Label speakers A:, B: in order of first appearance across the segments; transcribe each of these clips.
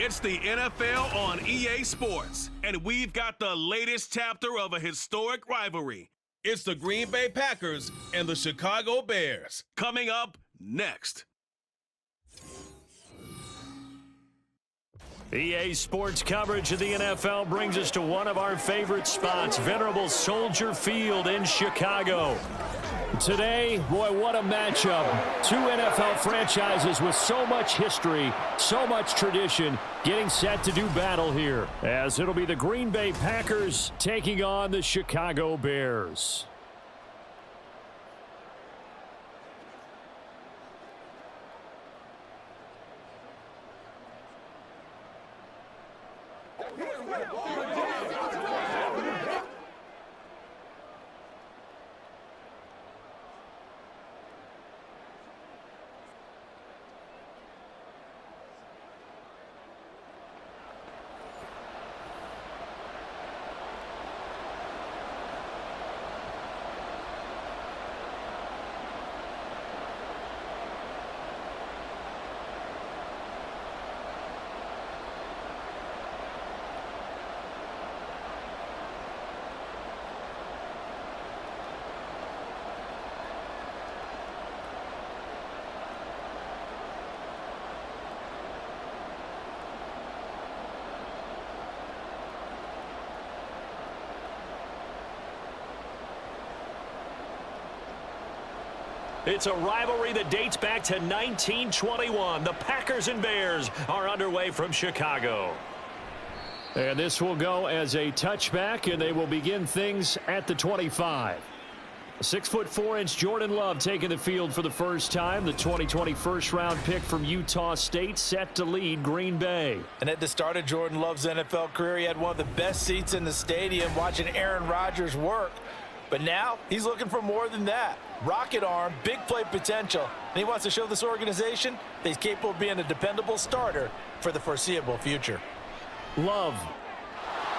A: It's the NFL on EA Sports, and we've got the latest chapter of a historic rivalry. It's the Green Bay Packers and the Chicago Bears. Coming up next.
B: EA Sports coverage of the NFL brings us to one of our favorite spots, venerable Soldier Field in Chicago. Today, boy, what a matchup. Two NFL franchises with so much history, so much tradition, getting set to do battle here, as it'll be the Green Bay Packers taking on the Chicago Bears. It's a rivalry that dates back to 1921. The Packers and Bears are underway from Chicago. And this will go as a touchback, and they will begin things at the 25. 6'4" Jordan Love taking the field for the first time. The 2020 first-round pick from Utah State set to lead Green Bay.
C: And at the start of Jordan Love's NFL career, he had one of the best seats in the stadium watching Aaron Rodgers work. But now he's looking for more than that. Rocket arm, big play potential, and he wants to show this organization that he's capable of being a dependable starter for the foreseeable future.
B: Love.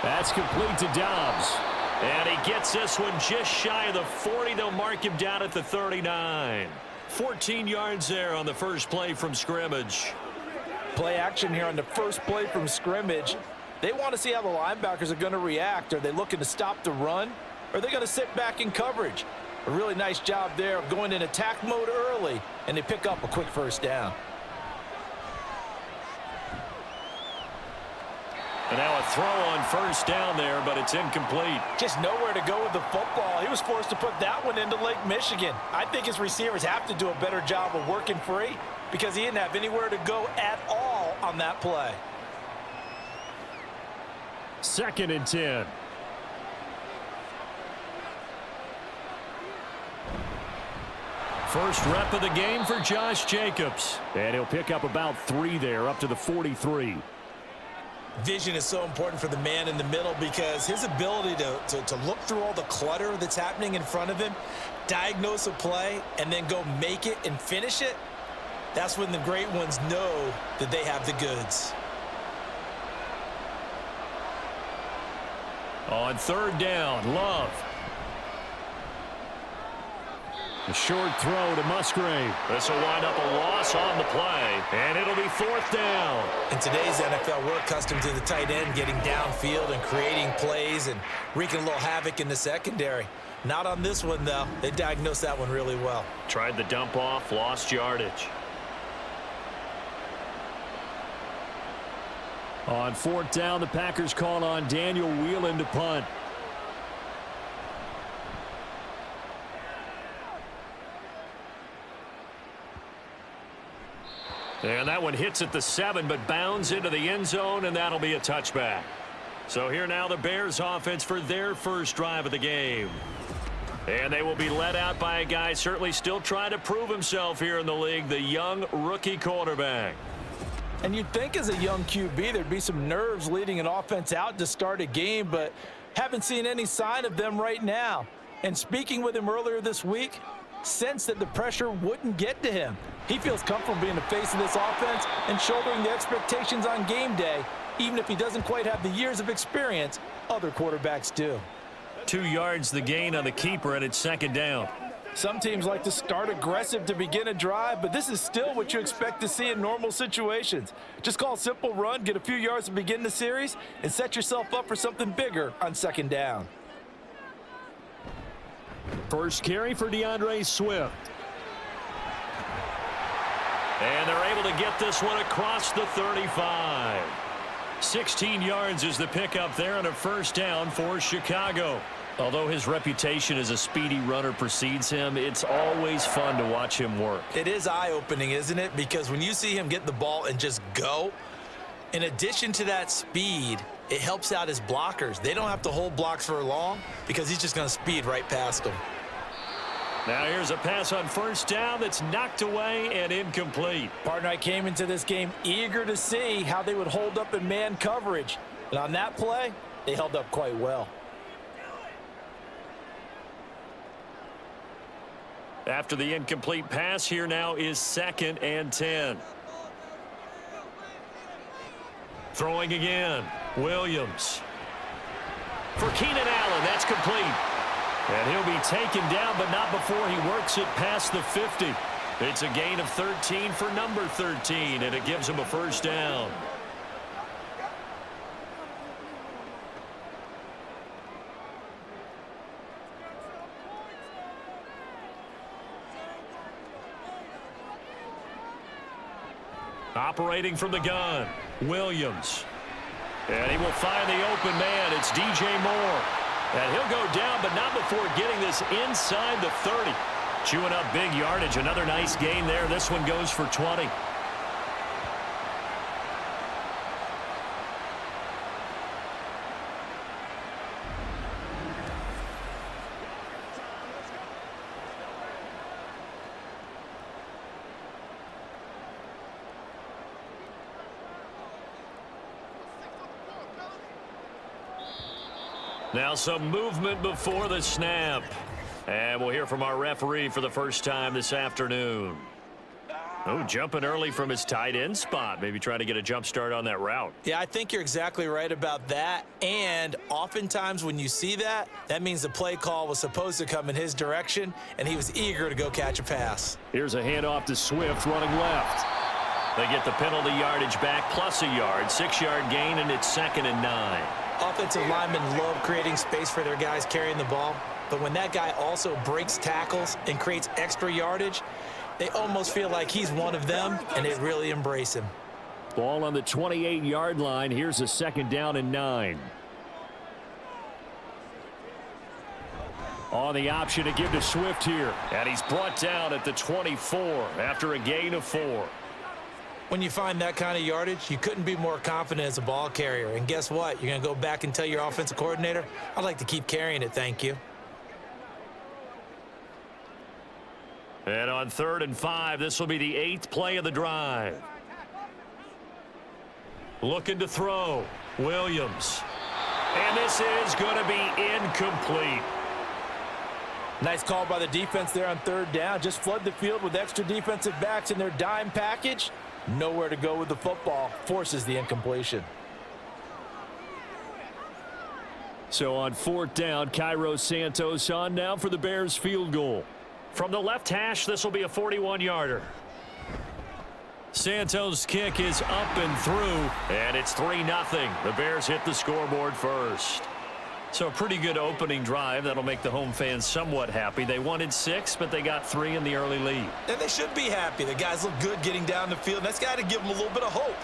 B: That's complete to Dobbs. And he gets this one just shy of the 40. They'll mark him down at the 39. 14 yards there on the first play from scrimmage.
C: Play action here on the first play from scrimmage. They want to see how the linebackers are going to react. Are they looking to stop the run? Or are they going to sit back in coverage? A really nice job there of going in attack mode early, and they pick up a quick first down.
B: And now a throw on first down there, but it's incomplete.
C: Just nowhere to go with the football. He was forced to put that one into Lake Michigan. I think his receivers have to do a better job of working free because he didn't have anywhere to go at all on that play.
B: 2nd and 10. First rep of the game for Josh Jacobs. And he'll pick up about 3 there, up to the 43.
C: Vision is so important for the man in the middle because his ability to look through all the clutter that's happening in front of him, diagnose a play, and then go make it and finish it, that's when the great ones know that they have the goods.
B: On 3rd down, Love. A short throw to Musgrave. This will wind up a loss on the play, and it'll be 4th down.
C: In today's NFL, we're accustomed to the tight end getting downfield and creating plays and wreaking a little havoc in the secondary. Not on this one, though. They diagnosed that one really well.
B: Tried the dump off, lost yardage. On 4th down, the Packers call on Daniel Whelan to punt. And that one hits at the 7, but bounds into the end zone, and that'll be a touchback. So here now the Bears offense for their first drive of the game. And they will be led out by a guy certainly still trying to prove himself here in the league, the young rookie quarterback.
C: And you'd think as a young QB there'd be some nerves leading an offense out to start a game, but haven't seen any sign of them right now. And speaking with him earlier this week, sensed that the pressure wouldn't get to him. He feels comfortable being the face of this offense and shouldering the expectations on game day, even if he doesn't quite have the years of experience other quarterbacks do.
B: 2 yards the gain on the keeper, and it's 2nd down.
C: Some teams like to start aggressive to begin a drive, but this is still what you expect to see in normal situations. Just call a simple run, get a few yards to begin the series, and set yourself up for something bigger on second down.
B: First carry for DeAndre Swift. And they're able to get this one across the 35. 16 yards is the pickup there on a first down for Chicago. Although his reputation as a speedy runner precedes him, it's always fun to watch him work.
C: It is eye-opening, isn't it? Because when you see him get the ball and just go, in addition to that speed, it helps out his blockers. They don't have to hold blocks for long because he's just going to speed right past them.
B: Now here's a pass on first down that's knocked away and incomplete.
C: Partner, I came into this game eager to see how they would hold up in man coverage. And on that play, they held up quite well.
B: After the incomplete pass, here now is 2nd and 10. Throwing again, Williams. For Keenan Allen, that's complete. And he'll be taken down, but not before he works it past the 50. It's a gain of 13 for number 13, and it gives him a first down. Operating from the gun, Williams. And he will find the open man. It's DJ Moore. And he'll go down, but not before getting this inside the 30. Chewing up big yardage. Another nice gain there. This one goes for 20. Now some movement before the snap. And we'll hear from our referee for the first time this afternoon. Oh, jumping early from his tight end spot. Maybe trying to get a jump start on that route.
C: Yeah, I think you're exactly right about that. And oftentimes when you see that, that means the play call was supposed to come in his direction, and he was eager to go catch a pass.
B: Here's a handoff to Swift running left. They get the penalty yardage back plus a yard. 6-yard gain, and it's 2nd and 9.
C: Offensive linemen love creating space for their guys carrying the ball, but when that guy also breaks tackles and creates extra yardage, they almost feel like he's one of them, and they really embrace him.
B: Ball on the 28-yard line. Here's a 2nd down and 9. On the option to give to Swift here, and he's brought down at the 24 after a gain of 4.
C: When you find that kind of yardage, you couldn't be more confident as a ball carrier. And guess what? You're going to go back and tell your offensive coordinator, I'd like to keep carrying it, thank you.
B: And on 3rd and 5, this will be the 8th play of the drive. Looking to throw, Williams. And this is going to be incomplete.
C: Nice call by the defense there on 3rd down. Just flood the field with extra defensive backs in their dime package. Nowhere to go with the football. Forces the incompletion.
B: So on 4th down, Cairo Santos on now for the Bears field goal. From the left hash, this will be a 41-yarder. Santos' kick is up and through, and it's 3-0. The Bears hit the scoreboard first. So a pretty good opening drive. That'll make the home fans somewhat happy. They wanted 6, but they got 3 in the early lead.
C: And they should be happy. The guys look good getting down the field. And that's got to give them a little bit of hope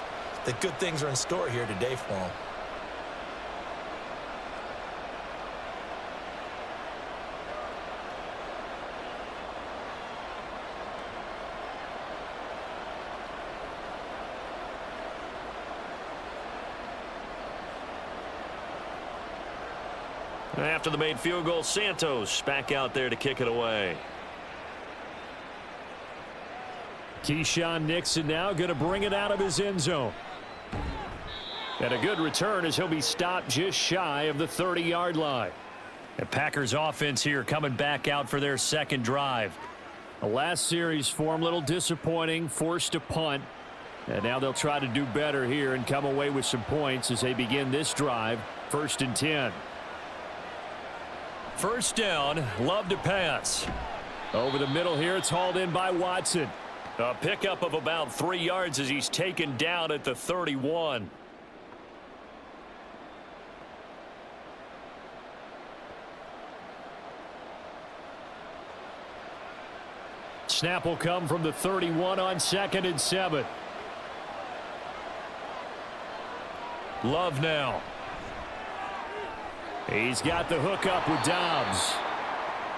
C: that good things are in store here today for them.
B: After the made field goal, Santos back out there to kick it away. Keyshawn Nixon now going to bring it out of his end zone. And a good return as he'll be stopped just shy of the 30-yard line. The Packers offense here coming back out for their 2nd drive. The last series for them, a little disappointing, forced to punt. And now they'll try to do better here and come away with some points as they begin this drive, 1st and 10. First down, love to pass. Over the middle here, it's hauled in by Watson. A pickup of about 3 yards as he's taken down at the 31. Snap will come from the 31 on 2nd and 7. Love now. He's got the hook up with Dobbs.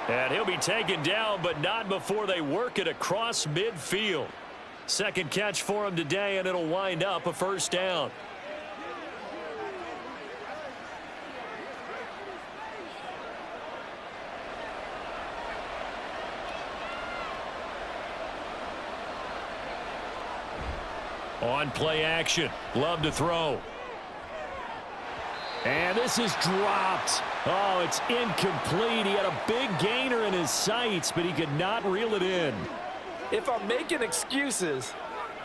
B: And he'll be taken down, but not before they work it across midfield. Second catch for him today, and it'll wind up a first down. On play action. Love to throw. And this is dropped. Oh, it's incomplete. He had a big gainer in his sights, but he could not reel it in.
C: If I'm making excuses,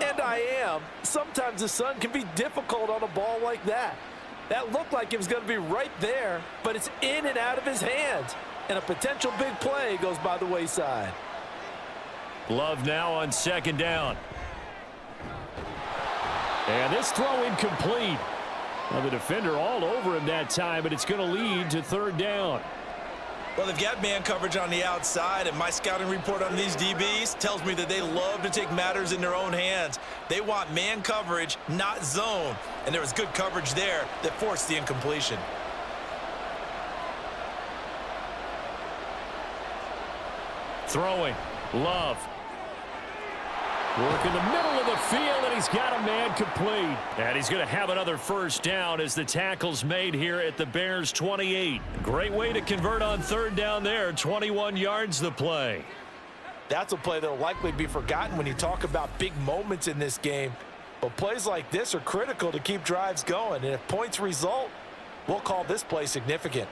C: and I am, sometimes the sun can be difficult on a ball like that. That looked like it was going to be right there, but it's in and out of his hands. And a potential big play goes by the wayside.
B: Love now on 2nd down. And this throw incomplete. Well, the defender all over him that time, but it's going to lead to 3rd down.
C: Well, they've got man coverage on the outside, and my scouting report on these DBs tells me that they love to take matters in their own hands. They want man coverage, not zone. And there was good coverage there that forced the incompletion.
B: Throwing. Love. Work in the middle of the field, and he's got a man complete. And he's going to have another first down as the tackle's made here at the Bears' 28. Great way to convert on 3rd down there. 21 yards the play.
C: That's a play that will likely be forgotten when you talk about big moments in this game. But plays like this are critical to keep drives going. And if points result, we'll call this play significant.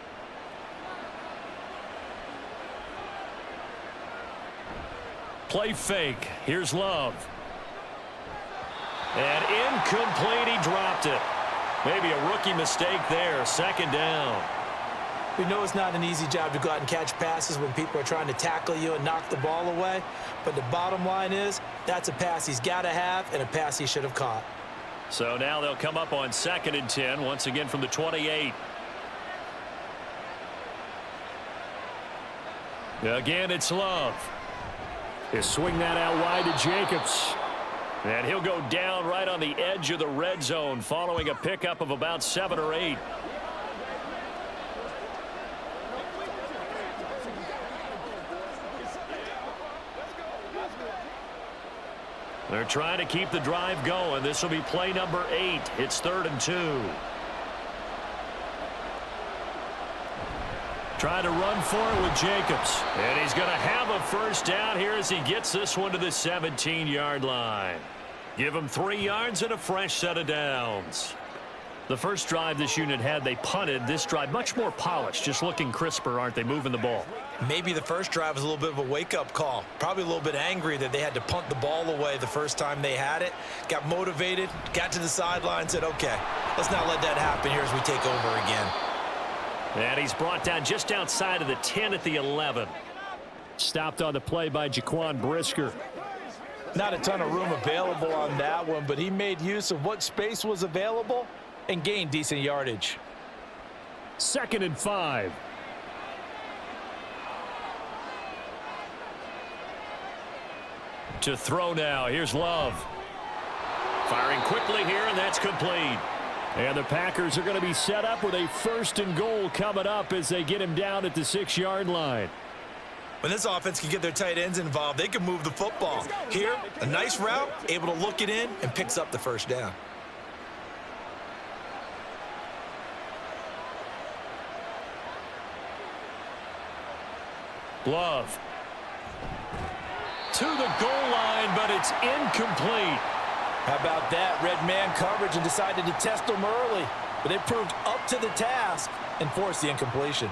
B: Play fake. Here's Love. And incomplete. He dropped it. Maybe a rookie mistake there. 2nd down.
C: We know it's not an easy job to go out and catch passes when people are trying to tackle you and knock the ball away. But the bottom line is that's a pass he's got to have and a pass he should have caught.
B: So now they'll come up on 2nd and 10 once again from the 28. Again, it's Love. He'll swing that out wide to Jacobs. And he'll go down right on the edge of the red zone following a pickup of about 7 or 8. They're trying to keep the drive going. This will be play number 8. It's 3rd and 2. Trying to run for it with Jacobs. And he's going to have a first down here as he gets this one to the 17-yard line. Give him 3 yards and a fresh set of downs. The first drive this unit had, they punted. This drive, much more polished, just looking crisper, aren't they, moving the ball?
C: Maybe the first drive was a little bit of a wake-up call. Probably a little bit angry that they had to punt the ball away the first time they had it. Got motivated, got to the sideline, said, okay, let's not let that happen here as we take over again.
B: And he's brought down just outside of the 10 at the 11. Stopped on the play by Jaquan Brisker.
C: Not a ton of room available on that one, but he made use of what space was available and gained decent yardage.
B: 2nd and 5. To throw now. Here's Love. Firing quickly here, and that's complete. And the Packers are going to be set up with a 1st and goal coming up as they get him down at the 6-yard line.
C: When this offense can get their tight ends involved, they can move the football. Here, a nice route, able to look it in, and picks up the first down.
B: Love. To the goal line, but it's incomplete.
C: How about that? Red man coverage and decided to test them early. But they proved up to the task and forced the incompletion.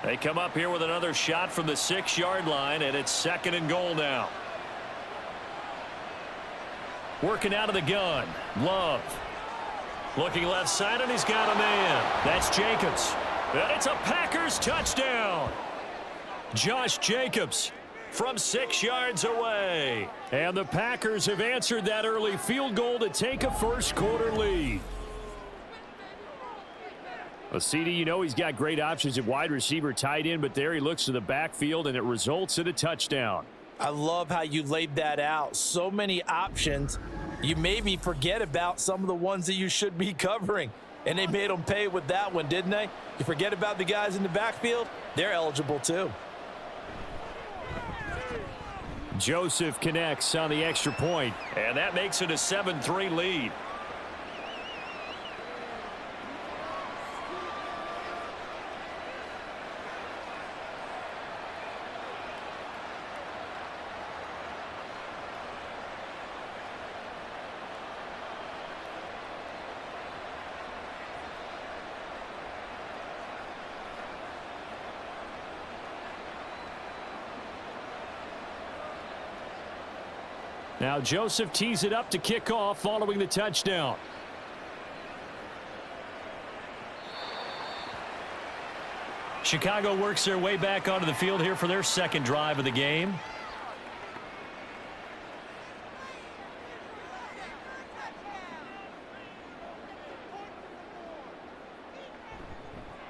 B: They come up here with another shot from the 6-yard line, and it's 2nd and goal now. Working out of the gun. Love. Looking left side, and he's got a man. That's Jacobs. And it's a Packers touchdown. Josh Jacobs from 6 yards away. And the Packers have answered that early field goal to take a first-quarter lead. Well, CD, you know he's got great options at wide receiver, tight end, but there he looks to the backfield, and it results in a touchdown.
C: I love how you laid that out. So many options. You maybe forget about some of the ones that you should be covering. And they made them pay with that one, didn't they? You forget about the guys in the backfield? They're eligible too.
B: Joseph connects on the extra point, and that makes it a 7-3 lead. Now Joseph tees it up to kick off following the touchdown. Chicago works their way back onto the field here for their second drive of the game.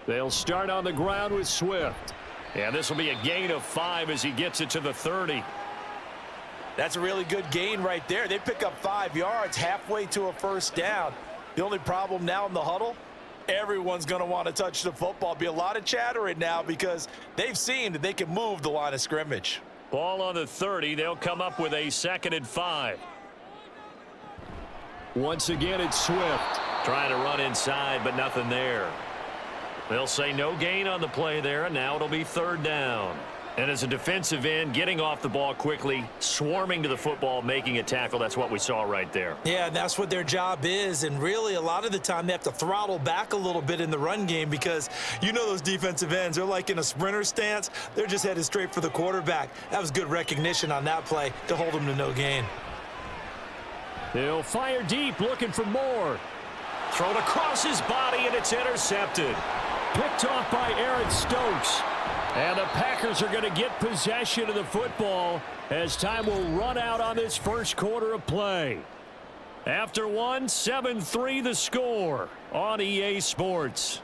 B: They'll start on the ground with Swift. And this will be a gain of 5 as he gets it to the 30.
C: That's a really good gain right there. They pick up 5 yards halfway to a first down. The only problem now in the huddle, everyone's going to want to touch the football. Be a lot of chattering now because they've seen that they can move the line of scrimmage.
B: Ball on the 30. They'll come up with a 2nd and 5. Once again, it's Swift. Trying to run inside, but nothing there. They'll say no gain on the play there, and now it'll be 3rd down. And as a defensive end, getting off the ball quickly, swarming to the football, making a tackle, that's what we saw right there.
C: Yeah, that's what their job is. And really, a lot of the time, they have to throttle back a little bit in the run game because you know those defensive ends, they're like in a sprinter stance. They're just headed straight for the quarterback. That was good recognition on that play to hold them to no gain.
B: They'll fire deep, looking for more. Thrown across his body, and it's intercepted. Picked off by Aaron Stokes. And the Packers are going to get possession of the football as time will run out on this first quarter of play. After one, 7-3 the score on EA Sports.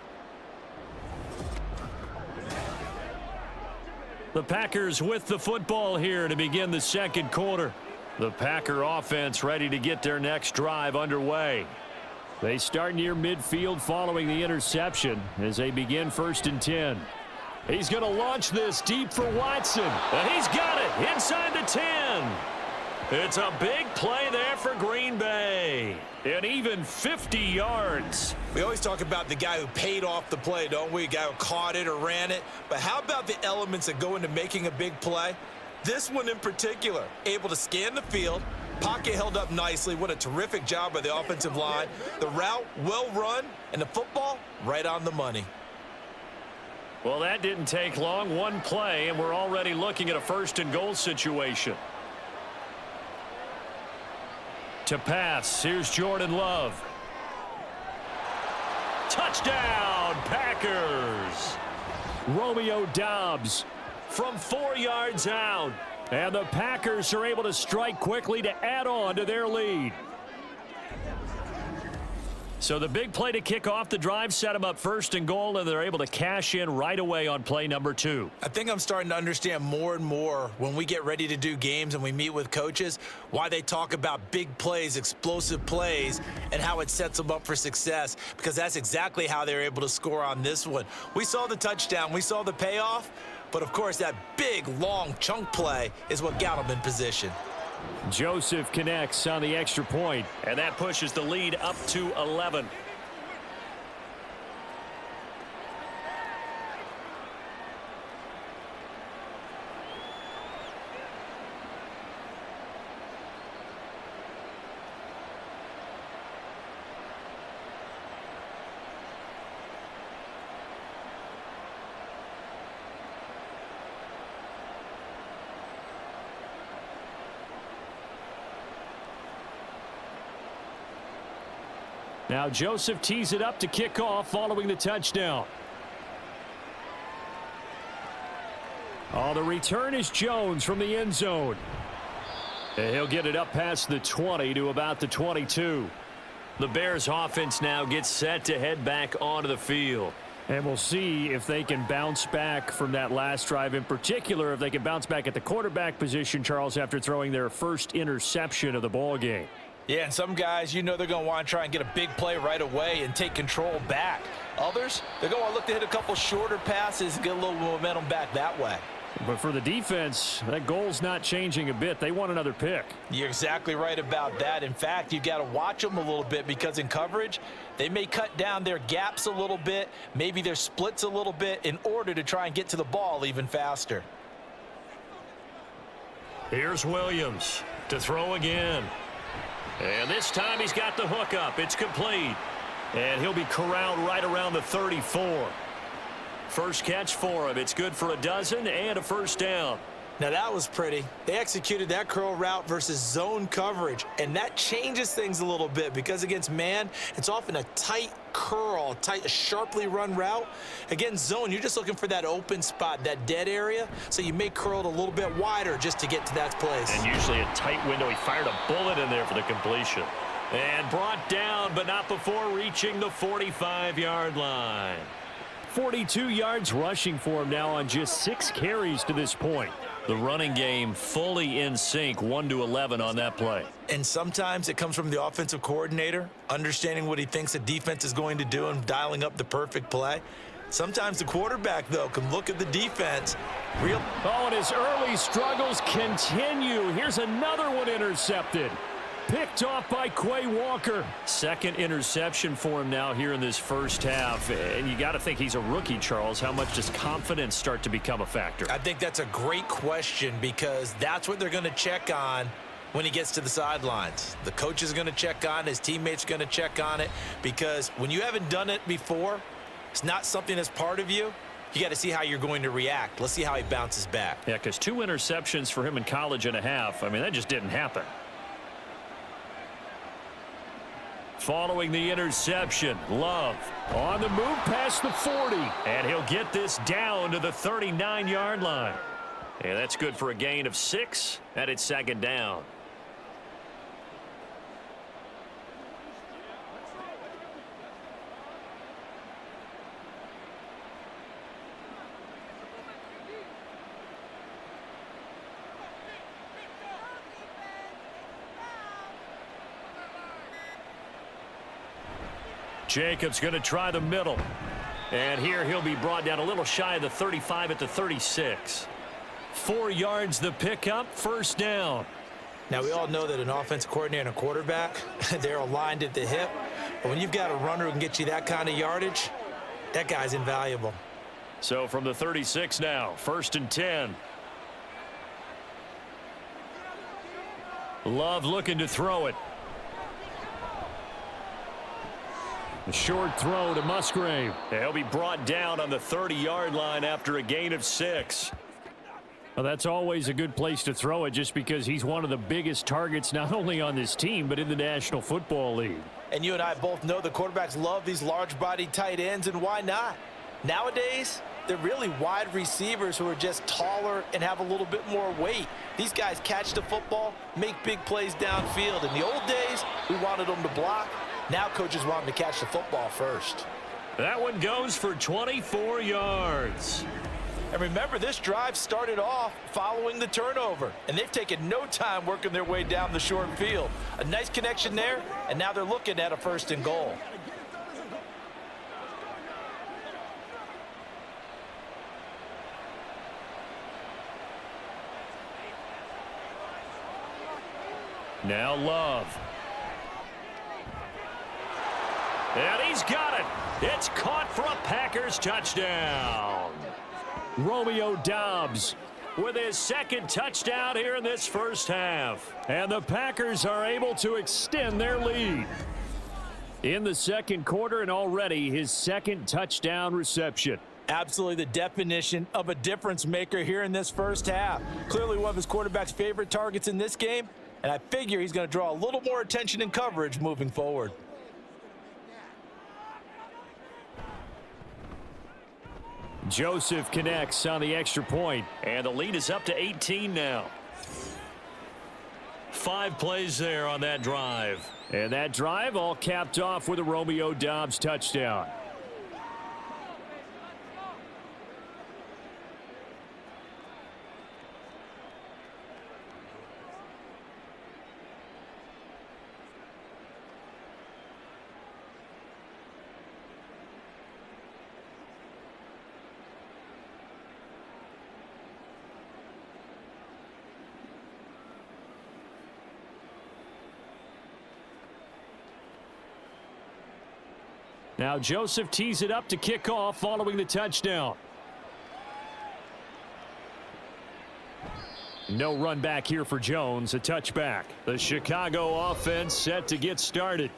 B: The Packers with the football here to begin the second quarter. The Packer offense ready to get their next drive underway. They start near midfield following the interception as they begin 1st and 10. He's going to launch this deep for Watson. And he's got it inside the 10. It's a big play there for Green Bay. And even 50 yards.
C: We always talk about the guy who paid off the play, don't we? A guy who caught it or ran it. But how about the elements that go into making a big play? This one in particular, able to scan the field. Pocket held up nicely. What a terrific job by the offensive line. The route well run, and the football right on the money.
B: Well, that didn't take long. One play, and we're already looking at a 1st and goal situation. To pass, here's Jordan Love. Touchdown, Packers! Romeo Doubs from 4 yards out. And the Packers are able to strike quickly to add on to their lead. So the big play to kick off the drive set them up 1st and goal, and they're able to cash in right away on play number 2.
C: I think I'm starting to understand more and more when we get ready to do games and we meet with coaches why they talk about big plays, explosive plays, and how it sets them up for success, because that's exactly how they're able to score on this one. We saw the touchdown. We saw the payoff. But, of course, that big, long chunk play is what got them in position.
B: Joseph connects on the extra point, and that pushes the lead up to 11. Now Joseph tees it up to kick off following the touchdown. Oh, the return is Jones from the end zone. And he'll get it up past the 20 to about the 22. The Bears offense now gets set to head back onto the field. And we'll see if they can bounce back from that last drive, in particular if they can bounce back at the quarterback position, Charles, after throwing their first interception of the ball game.
C: Yeah, and some guys, they're going to want to try and get a big play right away and take control back. Others, they're going to look to hit a couple shorter passes and get a little momentum back that way.
B: But for the defense, that goal's not changing a bit. They want another pick.
C: You're exactly right about that. In fact, you've got to watch them a little bit because in coverage, they may cut down their gaps a little bit, maybe their splits a little bit in order to try and get to the ball even faster.
B: Here's Williams to throw again. And this time he's got the hook up. It's complete. And he'll be corralled right around the 34. First catch for him. It's good for a dozen and a first down.
C: Now that was pretty. They executed that curl route versus zone coverage, and that changes things a little bit because against man, it's often a tight curl, a sharply run route. Against zone, you're just looking for that open spot, that dead area, so you may curl it a little bit wider just to get to that place.
B: And usually a tight window. He fired a bullet in there for the completion. And brought down, but not before reaching the 45-yard line. 42 yards rushing for him now on just 6 carries to this point. The running game fully in sync, 1-11 on that play.
C: And sometimes it comes from the offensive coordinator, understanding what he thinks the defense is going to do and dialing up the perfect play. Sometimes the quarterback, though, can look at the defense.
B: Oh, and his early struggles continue. Here's another one intercepted. Picked off by Quay Walker. Second interception for him now here in this first half. And you got to think he's a rookie, Charles. How much does confidence start to become a factor?
C: I think that's a great question because that's what they're going to check on when he gets to the sidelines. The coach is going to check on it. His teammates are going to check on it because when you haven't done it before, it's not something that's part of you. You got to see how you're going to react. Let's see how he bounces back.
B: Yeah, because 2 interceptions for him in college and a half. I mean, that just didn't happen. Following the interception, Love on the move past the 40. And he'll get this down to the 39-yard line. And that's good for a gain of 6, and it's second down. Jacobs going to try the middle. And here he'll be brought down a little shy of the 35 at the 36. 4 yards the pickup, first down.
C: Now, we all know that an offensive coordinator and a quarterback, they're aligned at the hip. But when you've got a runner who can get you that kind of yardage, that guy's invaluable.
B: So from the 36 now, 1st and 10. Love looking to throw it. A short throw to Musgrave. He'll be brought down on the 30-yard line after a gain of 6. Well, that's always a good place to throw it just because he's one of the biggest targets not only on this team but in the National Football League.
C: And you and I both know the quarterbacks love these large-bodied tight ends, and why not? Nowadays, they're really wide receivers who are just taller and have a little bit more weight. These guys catch the football, make big plays downfield. In the old days, we wanted them to block. Now coaches want them to catch the football first.
B: That one goes for 24 yards.
C: And remember, this drive started off following the turnover, and they've taken no time working their way down the short field. A nice connection there, and now they're looking at a 1st and goal.
B: Now Love. And he's got it. It's caught for a Packers touchdown. Romeo Doubs with his 2nd touchdown here in this first half. And the Packers are able to extend their lead. In the 2nd quarter and already his 2nd touchdown reception.
C: Absolutely the definition of a difference maker here in this first half. Clearly one of his quarterback's favorite targets in this game. And I figure he's going to draw a little more attention and coverage moving forward.
B: Joseph connects on the extra point.
D: And the lead is up to 18 now. 5 plays there on that drive.
B: And that drive all capped off with a Romeo Doubs touchdown. Now Joseph tees it up to kick off following the touchdown. No run back here for Jones, a touchback. The Chicago offense set to get started.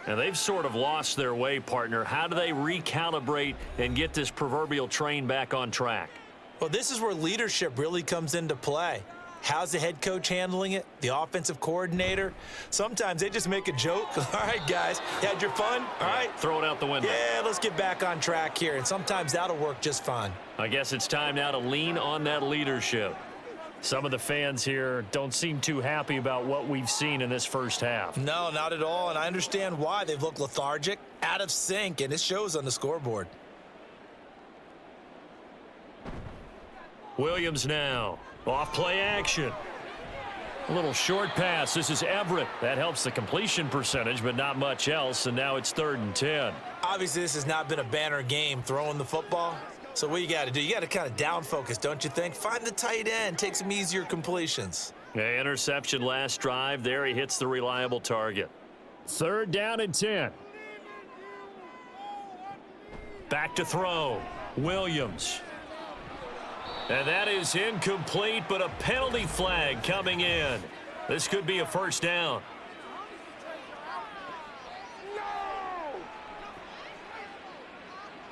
D: And they've sort of lost their way, partner. How do they recalibrate and get this proverbial train back on track?
C: Well, this is where leadership really comes into play. How's the head coach handling it? The offensive coordinator? Sometimes they just make a joke. All right, guys, you had your fun? All right.
D: Throw it out the window.
C: Yeah, let's get back on track here. And sometimes that'll work just fine.
D: I guess it's time now to lean on that leadership.
B: Some of the fans here don't seem too happy about what we've seen in this first half.
C: No, not at all. And I understand why. They've looked lethargic, out of sync, and it shows on the scoreboard.
D: Williams now. Off play action.
B: A little short pass. This is Everett. That helps the completion percentage, but not much else. And now it's 3rd and 10.
C: Obviously, this has not been a banner game throwing the football. So what you got to do, you got to kind of down focus, don't you think? Find the tight end, take some easier completions.
D: Yeah, interception last drive. There he hits the reliable target.
B: 3rd down and 10.
D: Back to throw. Williams. And that is incomplete, but a penalty flag coming in. This could be a first down.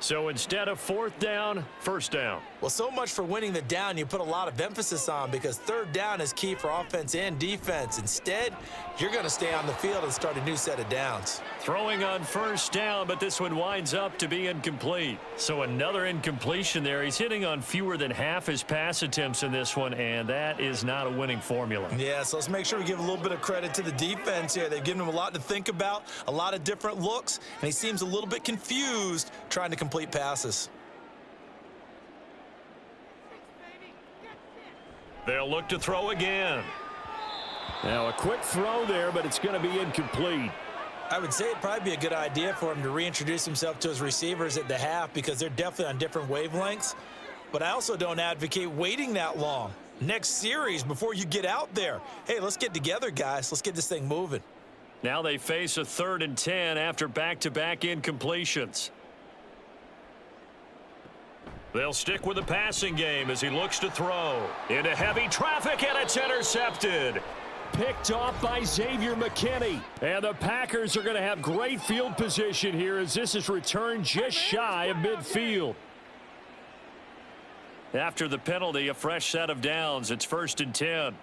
B: So instead of 4th down, 1st down.
C: Well, so much for winning the down you put a lot of emphasis on, because 3rd down is key for offense and defense. Instead, you're going to stay on the field and start a new set of downs.
D: Throwing on 1st down, but this one winds up to be incomplete.
B: So another incompletion there. He's hitting on fewer than half his pass attempts in this one, and that is not a winning formula.
C: Yeah, so let's make sure we give a little bit of credit to the defense here. They've given him a lot to think about, a lot of different looks, and he seems a little bit confused trying to complete passes.
D: They'll look to throw again.
B: Now a quick throw there, but it's going to be incomplete.
C: I would say it'd probably be a good idea for him to reintroduce himself to his receivers at the half, because they're definitely on different wavelengths. But I also don't advocate waiting that long. Next series before you get out there. Hey, let's get together, guys. Let's get this thing moving.
D: Now they face a 3rd and 10 after back-to-back incompletions. They'll stick with the passing game as he looks to throw. Into heavy traffic, and it's intercepted.
B: Picked off by Xavier McKinney. And the Packers are going to have great field position here as this is returned just shy of midfield.
D: After the penalty, a fresh set of downs. It's 1st and 10.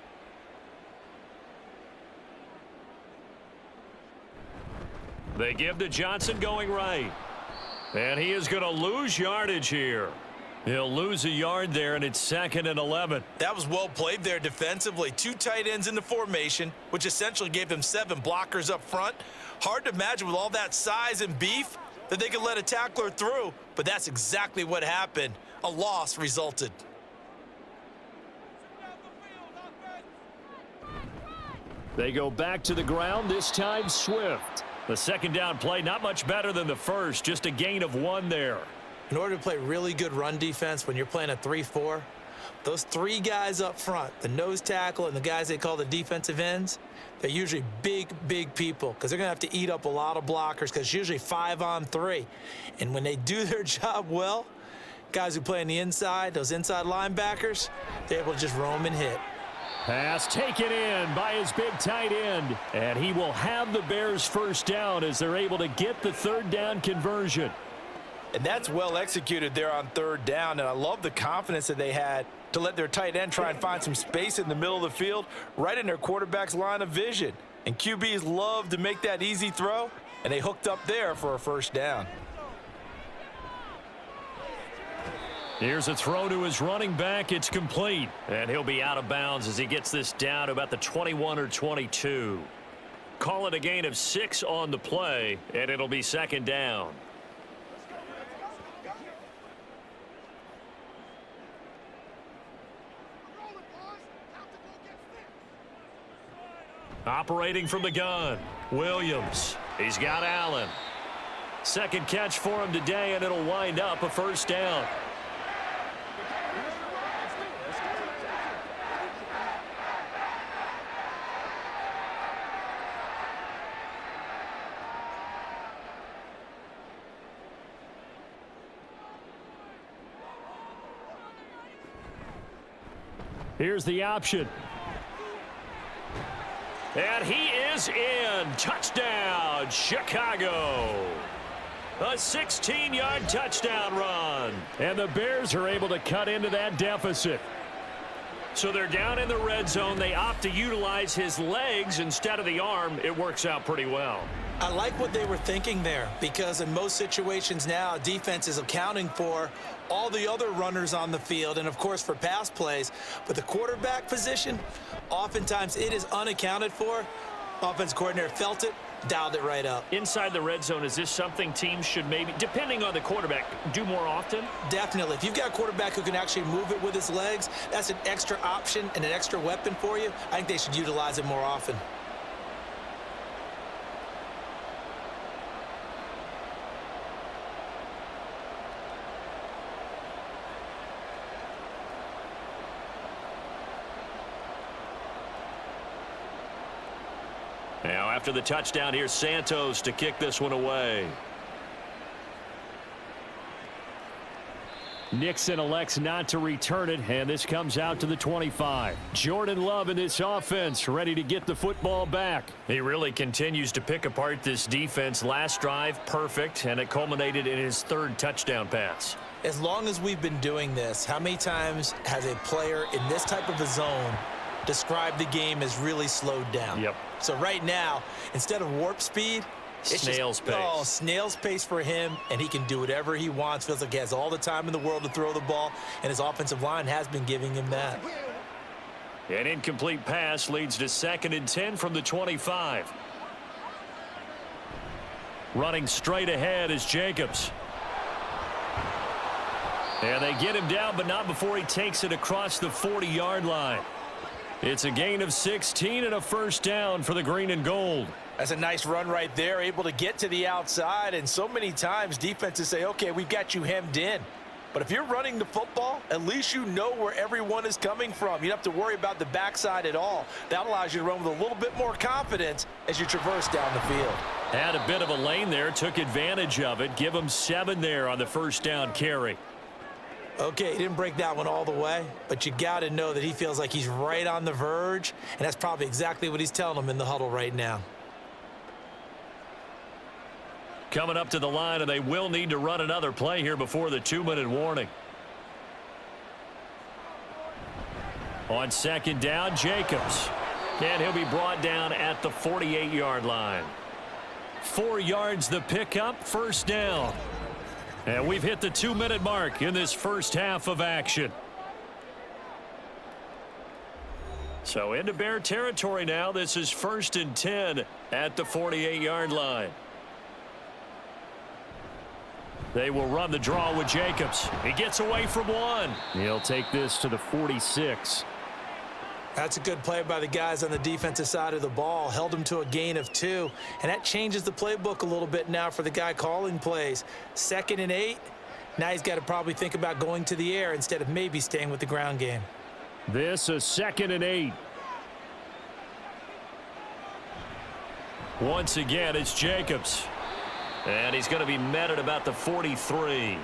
D: They give to Johnson going right. And he is going to lose yardage here. He'll lose a yard there, and it's 2nd and 11.
C: That was well played there defensively. 2 tight ends in the formation, which essentially gave them 7 blockers up front. Hard to imagine with all that size and beef that they could let a tackler through, but that's exactly what happened. A loss resulted.
B: They go back to the ground, this time Swift.
D: The 2nd down play, not much better than the first, just a gain of 1 there.
C: In order to play really good run defense when you're playing a 3-4, those 3 guys up front, the nose tackle and the guys they call the defensive ends, they're usually big, big people, because they're going to have to eat up a lot of blockers, because it's usually 5 on 3. And when they do their job well, guys who play on the inside, those inside linebackers, they're able to just roam and hit.
B: Pass taken in by his big tight end. And he will have the Bears 1st down as they're able to get the 3rd down conversion.
C: And that's well executed there on 3rd down. And I love the confidence that they had to let their tight end try and find some space in the middle of the field, right in their quarterback's line of vision. And QBs love to make that easy throw, and they hooked up there for a 1st down.
B: Here's a throw to his running back. It's complete.
D: And he'll be out of bounds as he gets this down to about the 21 or 22. Call it a gain of 6 on the play, and it'll be second down. Operating from the gun, Williams. He's got Allen. Second catch for him today, and it'll wind up a first down.
B: Here's the option.
D: And he is in. Touchdown, Chicago. A 16-yard touchdown run.
B: And the Bears are able to cut into that deficit.
D: So they're down in the red zone. They opt to utilize his legs instead of the arm. It works out pretty well.
C: I like what they were thinking there, because in most situations now, defense is accounting for all the other runners on the field and, of course, for pass plays. But the quarterback position, oftentimes it is unaccounted for. Offense coordinator felt it, dialed it right up.
D: Inside the red zone, is this something teams should maybe, depending on the quarterback, do more often?
C: Definitely. If you've got a quarterback who can actually move it with his legs, that's an extra option and an extra weapon for you. I think they should utilize it more often.
D: Now, after the touchdown, here's Santos to kick this one away.
B: Nixon elects not to return it, and this comes out to the 25. Jordan Love in this offense, ready to get the football back.
D: He really continues to pick apart this defense. Last drive, perfect, and it culminated in his third touchdown pass.
C: As long as we've been doing this, how many times has a player in this type of a zone described the game as really slowed down?
D: Yep.
C: So right now, instead of warp speed, it's
D: snail's pace.
C: Oh, snail's pace for him, and he can do whatever he wants. Feels like he has all the time in the world to throw the ball, and his offensive line has been giving him that.
D: An incomplete pass leads to 2nd and 10 from the 25. Running straight ahead is Jacobs. And they get him down, but not before he takes it across the 40-yard line. It's a gain of 16 and a first down for the green and gold.
C: That's a nice run right there, able to get to the outside. And so many times defenses say, okay, we've got you hemmed in. But if you're running the football, at least you know where everyone is coming from. You don't have to worry about the backside at all. That allows you to run with a little bit more confidence as you traverse down the field.
D: Had a bit of a lane there, took advantage of it. Give him 7 there on the first down carry.
C: Okay, he didn't break that one all the way, but you got to know that he feels like he's right on the verge, and that's probably exactly what he's telling them in the huddle right now.
D: Coming up to the line, and they will need to run another play here before the 2-minute warning. On 2nd down, Jacobs. And he'll be brought down at the 48-yard line. 4 yards the pickup, first down. And we've hit the 2-minute mark in this first half of action. So into Bear territory now. This is 1st and 10 at the 48-yard line. They will run the draw with Jacobs. He gets away from one.
B: He'll take this to the 46.
C: That's a good play by the guys on the defensive side of the ball. Held him to a gain of 2. And that changes the playbook a little bit now for the guy calling plays. 2nd and 8. Now he's got to probably think about going to the air instead of maybe staying with the ground game.
B: This a 2nd and 8.
D: Once again, it's Jacobs. And he's going to be met at about the 43.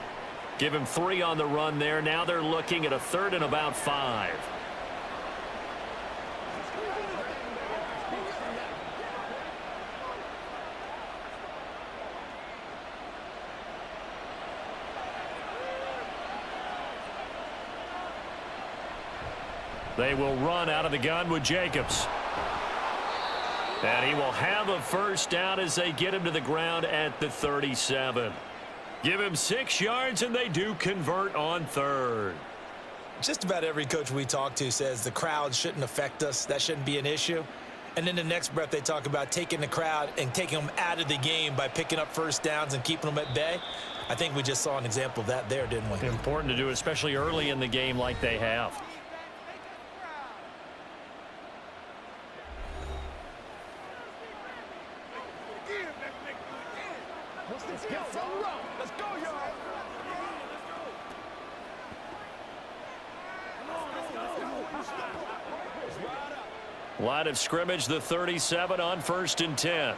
D: Give him 3 on the run there. Now they're looking at a 3rd and about 5. They will run out of the gun with Jacobs. And he will have a first down as they get him to the ground at the 37. Give him 6 yards, and they do convert on third.
C: Just about every coach we talk to says the crowd shouldn't affect us. That shouldn't be an issue. And then the next breath, they talk about taking the crowd and taking them out of the game by picking up first downs and keeping them at bay. I think we just saw an example of that there, didn't we?
D: Important to do, especially early in the game like they have.
C: Let's go, y'all.
D: Line of scrimmage, the 37 on 1st and 10.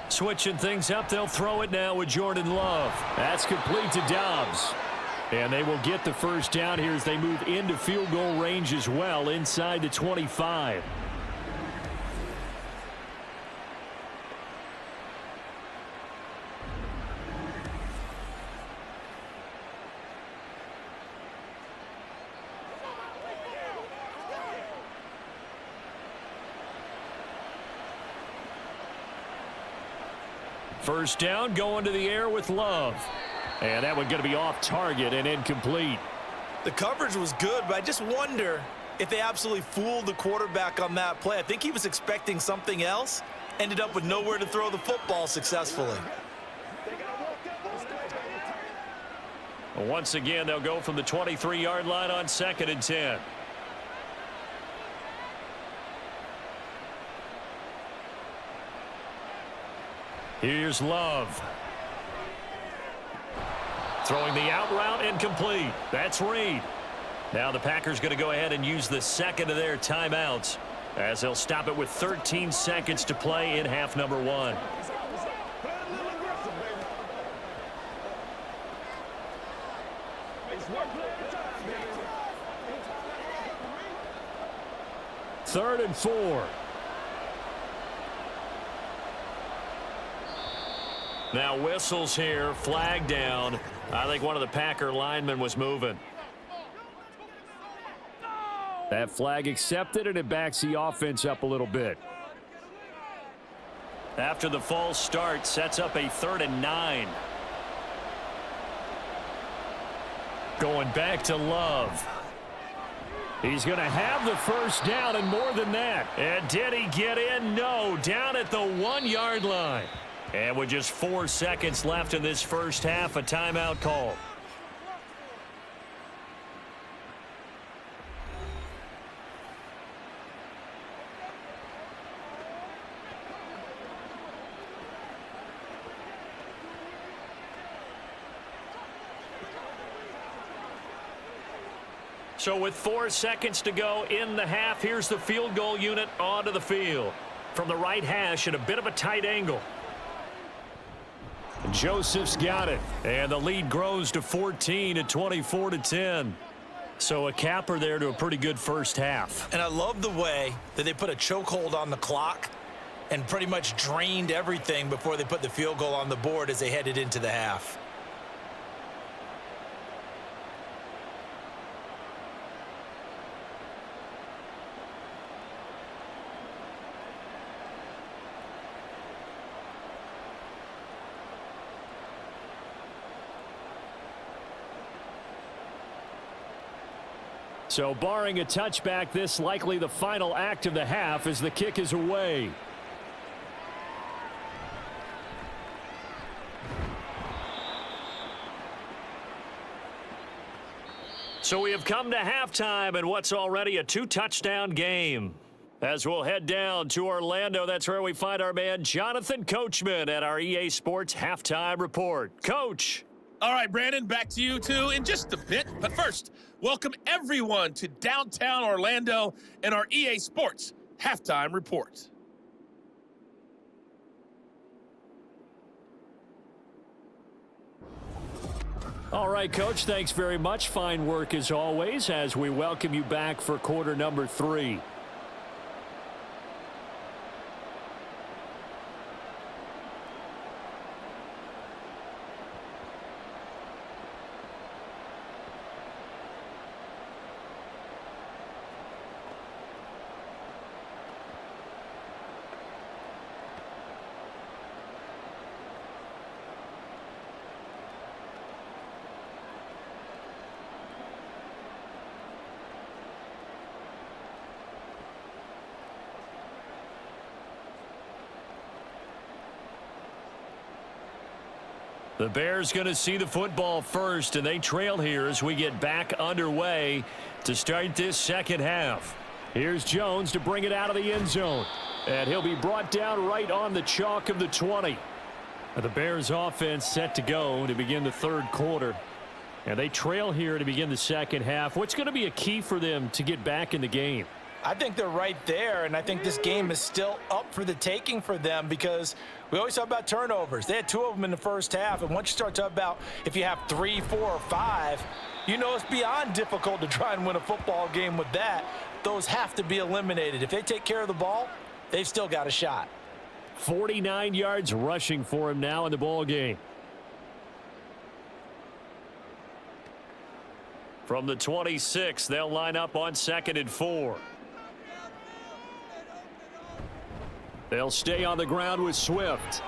D: Switching things up, they'll throw it now with Jordan Love. That's complete to Dobbs. And they will get the first down here as they move into field goal range as well, inside the 25. First down, going to the air with Love. And that one going to be off target and incomplete.
C: The coverage was good, but I just wonder if they absolutely fooled the quarterback on that play. I think he was expecting something else, ended up with nowhere to throw the football successfully.
D: Once again, they'll go from the 23-yard line on 2nd and 10. Here's Love. Throwing the out route, incomplete. That's Reed. Now the Packers going to go ahead and use the second of their timeouts as they'll stop it with 13 seconds to play in half number 1. Third and 4. Now whistles here, flag down. I think one of the Packer linemen was moving. That flag accepted, and it backs the offense up a little bit. After the false start, sets up a 3rd and 9. Going back to Love. He's going to have the first down and more than that. And did he get in? No, down at the 1-yard line. And with just 4 seconds left in this first half, a timeout call. So with 4 seconds to go in the half, here's the field goal unit onto the field. From the right hash at a bit of a tight angle. Joseph's got it, and the lead grows to 14 at 24-10. So a capper there to a pretty good first half.
C: And I love the way that they put a chokehold on the clock and pretty much drained everything before they put the field goal on the board as they headed into the half.
D: So barring a touchback, this likely the final act of the half as the kick is away. So we have come to halftime in what's already a 2-touchdown game. As we'll head down to Orlando, that's where we find our man Jonathan Coachman at our EA Sports Halftime Report. Coach.
E: All right, Brandon, back to you two in just a bit. But first, welcome everyone to downtown Orlando and our EA Sports Halftime Report.
D: All right, Coach, thanks very much. Fine work as always as we welcome you back for quarter number 3. The Bears going to see the football first, and they trail here as we get back underway to start this second half. Here's Jones to bring it out of the end zone. And he'll be brought down right on the chalk of the 20. The Bears offense set to go to begin the third quarter. And they trail here to begin the second half. What's going to be a key for them to get back in the game?
C: I think they're right there, and I think this game is still up for the taking for them because we always talk about turnovers. They had 2 of them in the first half, and once you start talking about if you have 3, 4, or 5, you know it's beyond difficult to try and win a football game with that. Those have to be eliminated. If they take care of the ball, they've still got a shot.
D: 49 yards rushing for him now in the ball game. From the 26, they'll line up on 2nd and 4. They'll stay on the ground with Swift.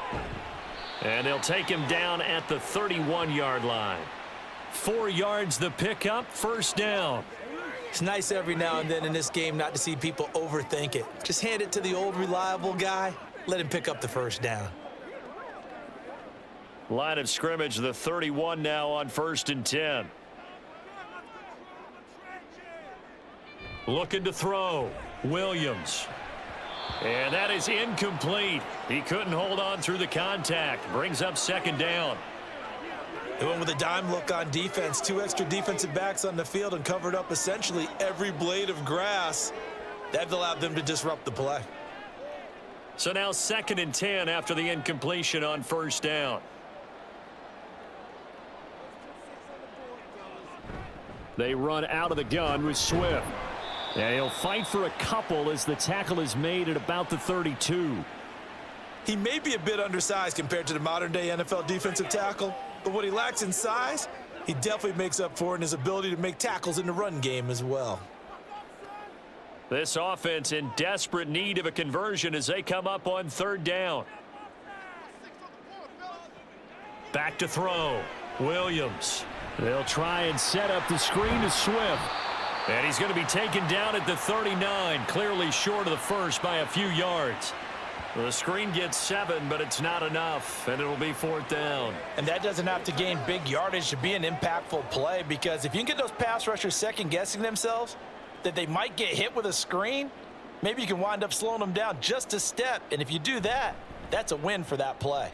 D: And they'll take him down at the 31-yard line. 4 yards the pickup, first down.
C: It's nice every now and then in this game not to see people overthink it. Just hand it to the old reliable guy. Let him pick up the first down.
D: Line of scrimmage, the 31 now on 1st and 10. Looking to throw. Williams. And that is incomplete. He couldn't hold on through the contact. Brings up 2nd down.
C: They went with a dime look on defense. 2 extra defensive backs on the field and covered up essentially every blade of grass. That allowed them to disrupt the play.
D: So now 2nd and 10 after the incompletion on 1st down. They run out of the gun with Swift. And he'll fight for a couple as the tackle is made at about the 32.
C: He may be a bit undersized compared to the modern-day NFL defensive tackle, but what he lacks in size, he definitely makes up for in his ability to make tackles in the run game as well.
D: This offense in desperate need of a conversion as they come up on 3rd down. Back to throw. Williams. They'll try and set up the screen to Swift. And he's going to be taken down at the 39, clearly short of the first by a few yards. The screen gets 7, but it's not enough, and it'll be 4th down.
C: And that doesn't have to gain big yardage to be an impactful play, because if you can get those pass rushers second-guessing themselves that they might get hit with a screen, maybe you can wind up slowing them down just a step. And if you do that, that's a win for that play.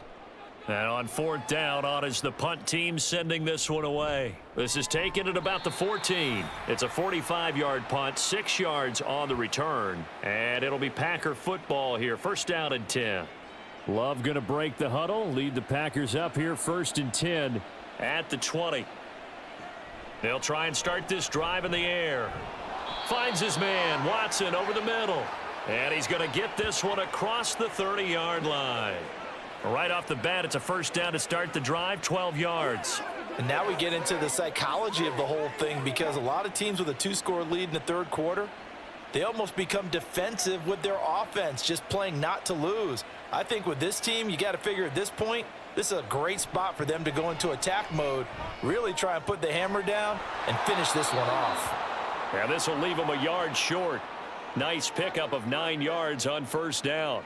D: And on 4th down, on is the punt team sending this one away. This is taken at about the 14. It's a 45-yard punt, 6 yards on the return. And it'll be Packer football here, 1st down and 10. Love going to break the huddle, lead the Packers up here, 1st and 10 at the 20. They'll try and start this drive in the air. Finds his man, Watson, over the middle. And he's going to get this one across the 30-yard line. Right off the bat, it's a 1st down to start the drive, 12 yards.
C: And now we get into the psychology of the whole thing, because a lot of teams with a 2-score lead in the 3rd quarter, they almost become defensive with their offense, just playing not to lose. I think with this team, you got to figure at this point, this is a great spot for them to go into attack mode, really try and put the hammer down and finish this one off.
D: Yeah, this will leave them a yard short. Nice pickup of 9 yards on 1st down.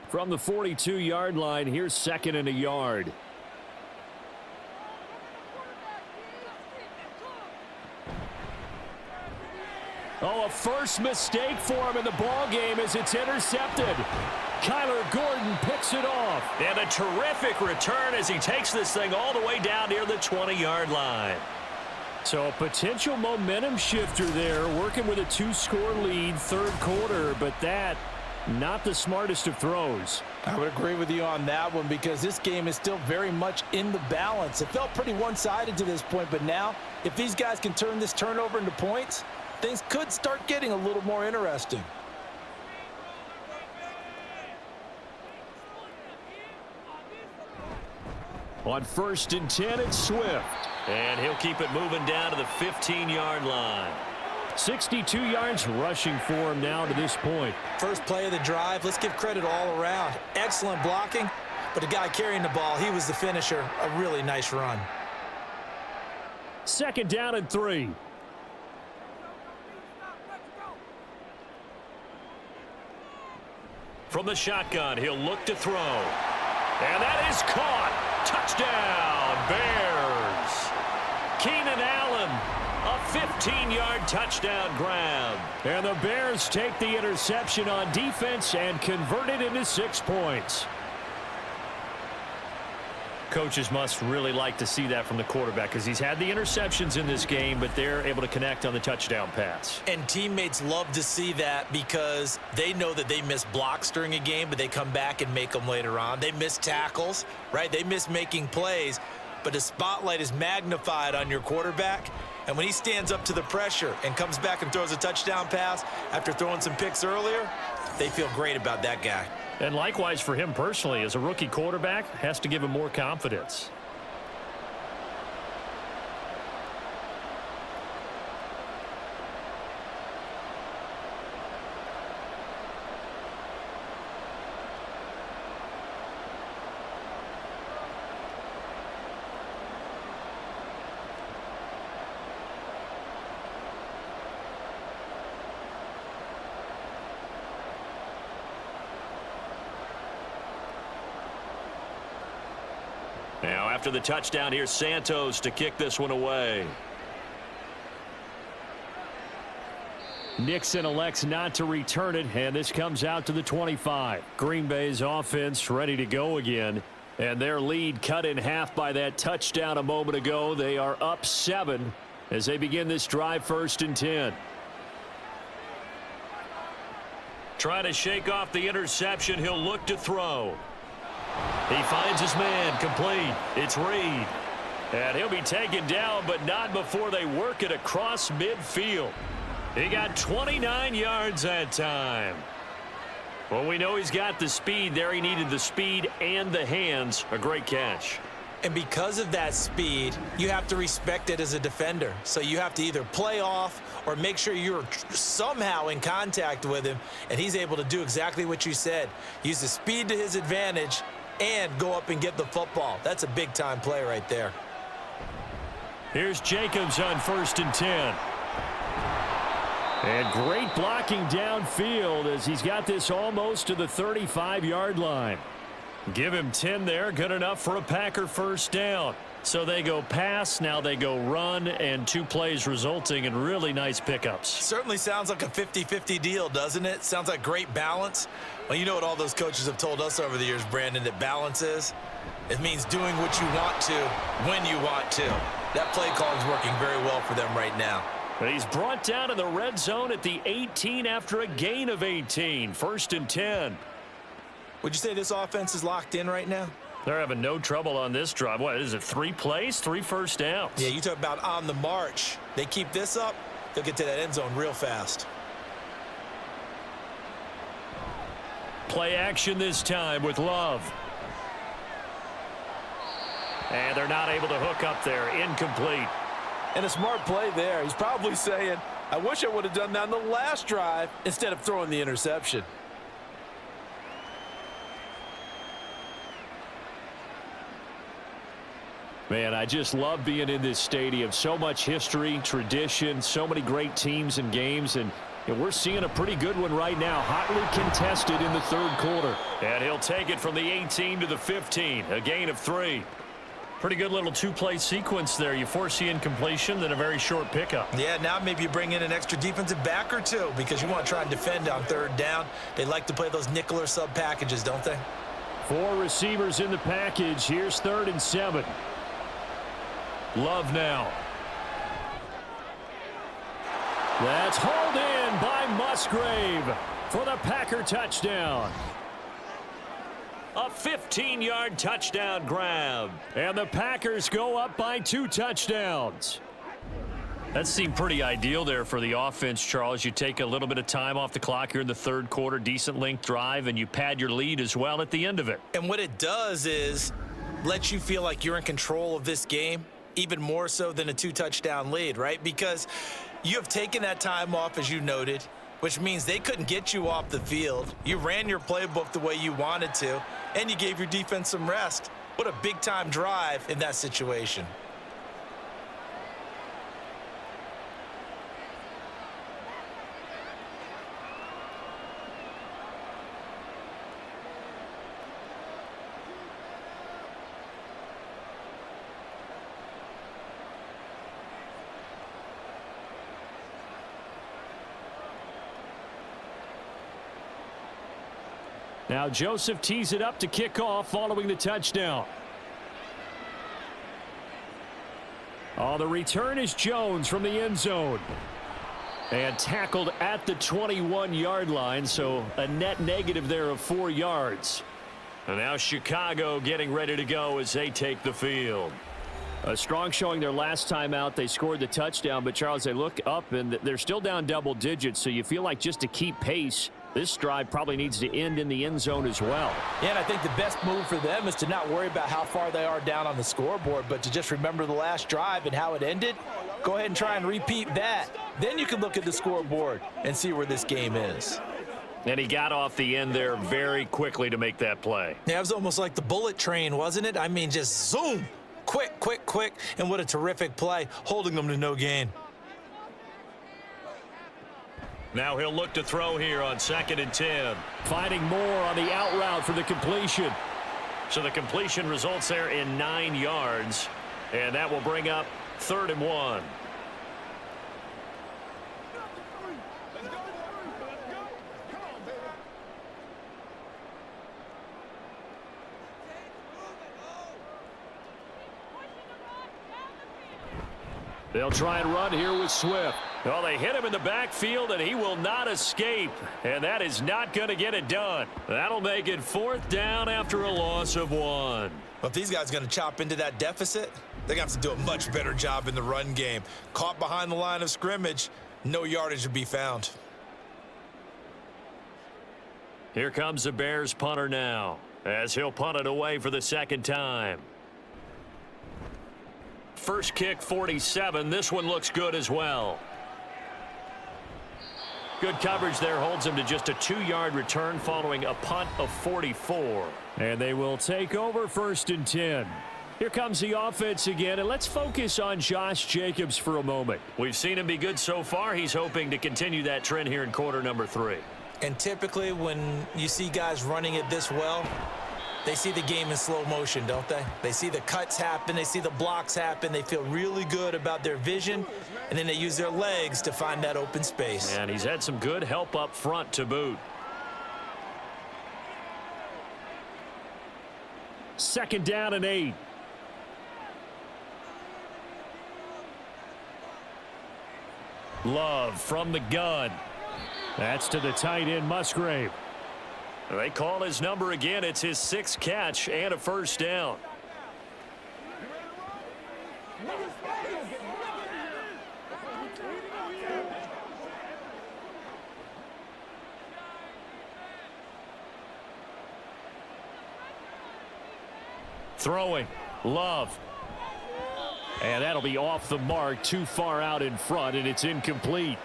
D: From the 42-yard line, here's 2nd and a yard. Oh, a first mistake for him in the ball game as it's intercepted. Kyler Gordon picks it off. And a terrific return as he takes this thing all the way down near the 20-yard line. So a potential momentum shifter there, working with a 2-score lead, 3rd quarter, but that not the smartest of throws.
C: I would agree with you on that one, because this game is still very much in the balance. It felt pretty one-sided to this point, but now if these guys can turn this turnover into points, things could start getting a little more interesting.
D: On 1st and 10, it's Swift. And he'll keep it moving down to the 15-yard line. 62 yards rushing for him now to this point.
C: First play of the drive, let's give credit all around. Excellent blocking, but the guy carrying the ball, he was the finisher. A really nice run.
D: 2nd down and 3. From the shotgun, he'll look to throw. And that is caught. Touchdown, Bears. Keenan Allen, a 15-yard touchdown grab. And the Bears take the interception on defense and convert it into 6 points. Coaches must really like to see that from the quarterback because he's had the interceptions in this game, but they're able to connect on the touchdown pass.
C: And teammates love to see that because they know that they miss blocks during a game, but they come back and make them later on. They miss tackles, right? They miss making plays, but the spotlight is magnified on your quarterback. And when he stands up to the pressure and comes back and throws a touchdown pass after throwing some picks earlier, they feel great about that guy.
D: And likewise for him personally, as a rookie quarterback, has to give him more confidence. Now, after the touchdown, here's Santos to kick this one away. Nixon elects not to return it, and this comes out to the 25. Green Bay's offense ready to go again, and their lead cut in half by that touchdown a moment ago. They are up 7 as they begin this drive, 1st and 10. Trying to shake off the interception. He'll look to throw. He finds his man, complete. It's Reed. And he'll be taken down, but not before they work it across midfield. He got 29 yards that time. Well, we know he's got the speed there. He needed the speed and the hands. A great catch.
C: And because of that speed, you have to respect it as a defender. So you have to either play off or make sure you're somehow in contact with him, and he's able to do exactly what you said. Use the speed to his advantage and go up and get the football. That's a big-time play right there.
D: Here's Jacobs on 1st and 10. And great blocking downfield as he's got this almost to the 35-yard line. Give him 10 there. Good enough for a Packer 1st down. So they go pass, now they go run, and 2 plays resulting in really nice pickups.
C: Certainly sounds like a 50-50 deal, doesn't it? Sounds like great balance. Well, you know what all those coaches have told us over the years, Brandon, that balance is? It means doing what you want to when you want to. That play call is working very well for them right now.
D: But he's brought down in the red zone at the 18 after a gain of 18. 1st and 10.
C: Would you say this offense is locked in right now?
D: They're having no trouble on this drive. What is it, 3 plays, 3 first downs?
C: Yeah, you talk about on the march. They keep this up, they'll get to that end zone real fast.
D: Play action this time with Love. And they're not able to hook up there. Incomplete.
C: And a smart play there. He's probably saying, I wish I would have done that on the last drive instead of throwing the interception.
D: Man, I just love being in this stadium. So much history, tradition, so many great teams and games, and we're seeing a pretty good one right now. Hotly contested in the 3rd quarter. And he'll take it from the 18 to the 15, a gain of 3. Pretty good little 2-play sequence there. You foresee incompletion, then a very short pickup.
C: Yeah, now maybe you bring in an extra defensive back or 2 because you want to try and defend on 3rd down. They like to play those nickel or sub packages, don't they?
D: 4 receivers in the package. Here's 3rd and 7. Love now. That's hauled in by Musgrave for the Packer touchdown. A 15-yard touchdown grab. And the Packers go up by 2 touchdowns. That seemed pretty ideal there for the offense, Charles. You take a little bit of time off the clock here in the 3rd quarter, decent length drive, and you pad your lead as well at the end of it.
C: And what it does is let you feel like you're in control of this game, even more so than a 2-touchdown lead, right? Because you have taken that time off, as you noted, which means they couldn't get you off the field. You ran your playbook the way you wanted to, and you gave your defense some rest. What a big-time drive in that situation.
B: Now Joseph tees it up to kick off following the touchdown. Oh, the return is Jones from the end zone. And tackled at the 21-yard line, so a net negative there of 4 yards. And now Chicago getting ready to go as they take the field. A strong showing their last time out. They scored the touchdown, but Charles, they look up and they're still down double digits, so you feel like just to keep pace, this drive probably needs to end in the end zone as well.
C: Yeah, and I think the best move for them is to not worry about how far they are down on the scoreboard, but to just remember the last drive and how it ended. Go ahead and try and repeat that. Then you can look at the scoreboard and see where this game is.
B: And he got off the end there very quickly to make that play.
C: Yeah, it was almost like the bullet train, wasn't it? I mean, just zoom. Quick, quick, quick. And what a terrific play, holding them to no gain.
B: Now he'll look to throw here on 2nd and 10. Finding more on the out route for the completion. So the completion results there in 9 yards. And that will bring up 3rd and 1. They'll try and run here with Swift. Well, they hit him in the backfield, and he will not escape. And that is not going to get it done. That'll make it 4th down after a loss of 1.
C: Well, if these guys are going to chop into that deficit, they're going to have to do a much better job in the run game. Caught behind the line of scrimmage, no yardage to be found.
B: Here comes the Bears punter now, as he'll punt it away for the 2nd time. First kick, 47. This one looks good as well. Good coverage there holds him to just a 2-yard return following a punt of 44. And they will take over 1st and 10. Here comes the offense again, and let's focus on Josh Jacobs for a moment. We've seen him be good so far. He's hoping to continue that trend here in quarter number 3.
C: And typically when you see guys running it this well, they see the game in slow motion, don't they? They see the cuts happen. They see the blocks happen. They feel really good about their vision, and then they use their legs to find that open space.
B: And he's had some good help up front to boot. 2nd down and 8. Love from the gun. That's to the tight end, Musgrave. They call his number again. It's his 6th catch and a 1st down. Throwing. Love. And that'll be off the mark, too far out in front, and it's incomplete.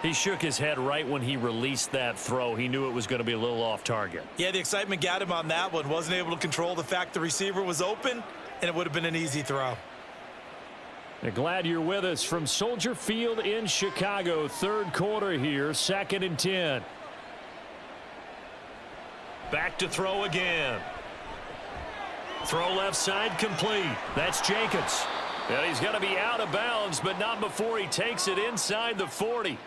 B: He shook his head right when he released that throw. He knew it was going to be a little off target.
C: Yeah, the excitement got him on that one. Wasn't able to control the fact the receiver was open, and it would have been an easy throw.
B: Glad you're with us from Soldier Field in Chicago. 3rd quarter here, 2nd and 10. Back to throw again. Throw left side complete. That's Jacobs. And he's going to be out of bounds, but not before he takes it inside the 40.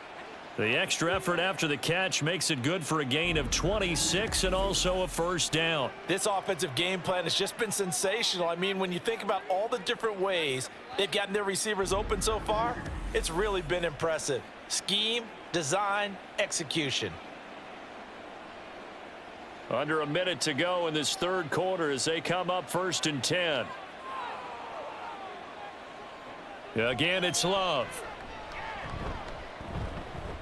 B: The extra effort after the catch makes it good for a gain of 26 and also a 1st down.
C: This offensive game plan has just been sensational. I mean, when you think about all the different ways they've gotten their receivers open so far, it's really been impressive. Scheme, design, execution.
B: Under a minute to go in this 3rd quarter as they come up 1st and 10. Again, it's Love.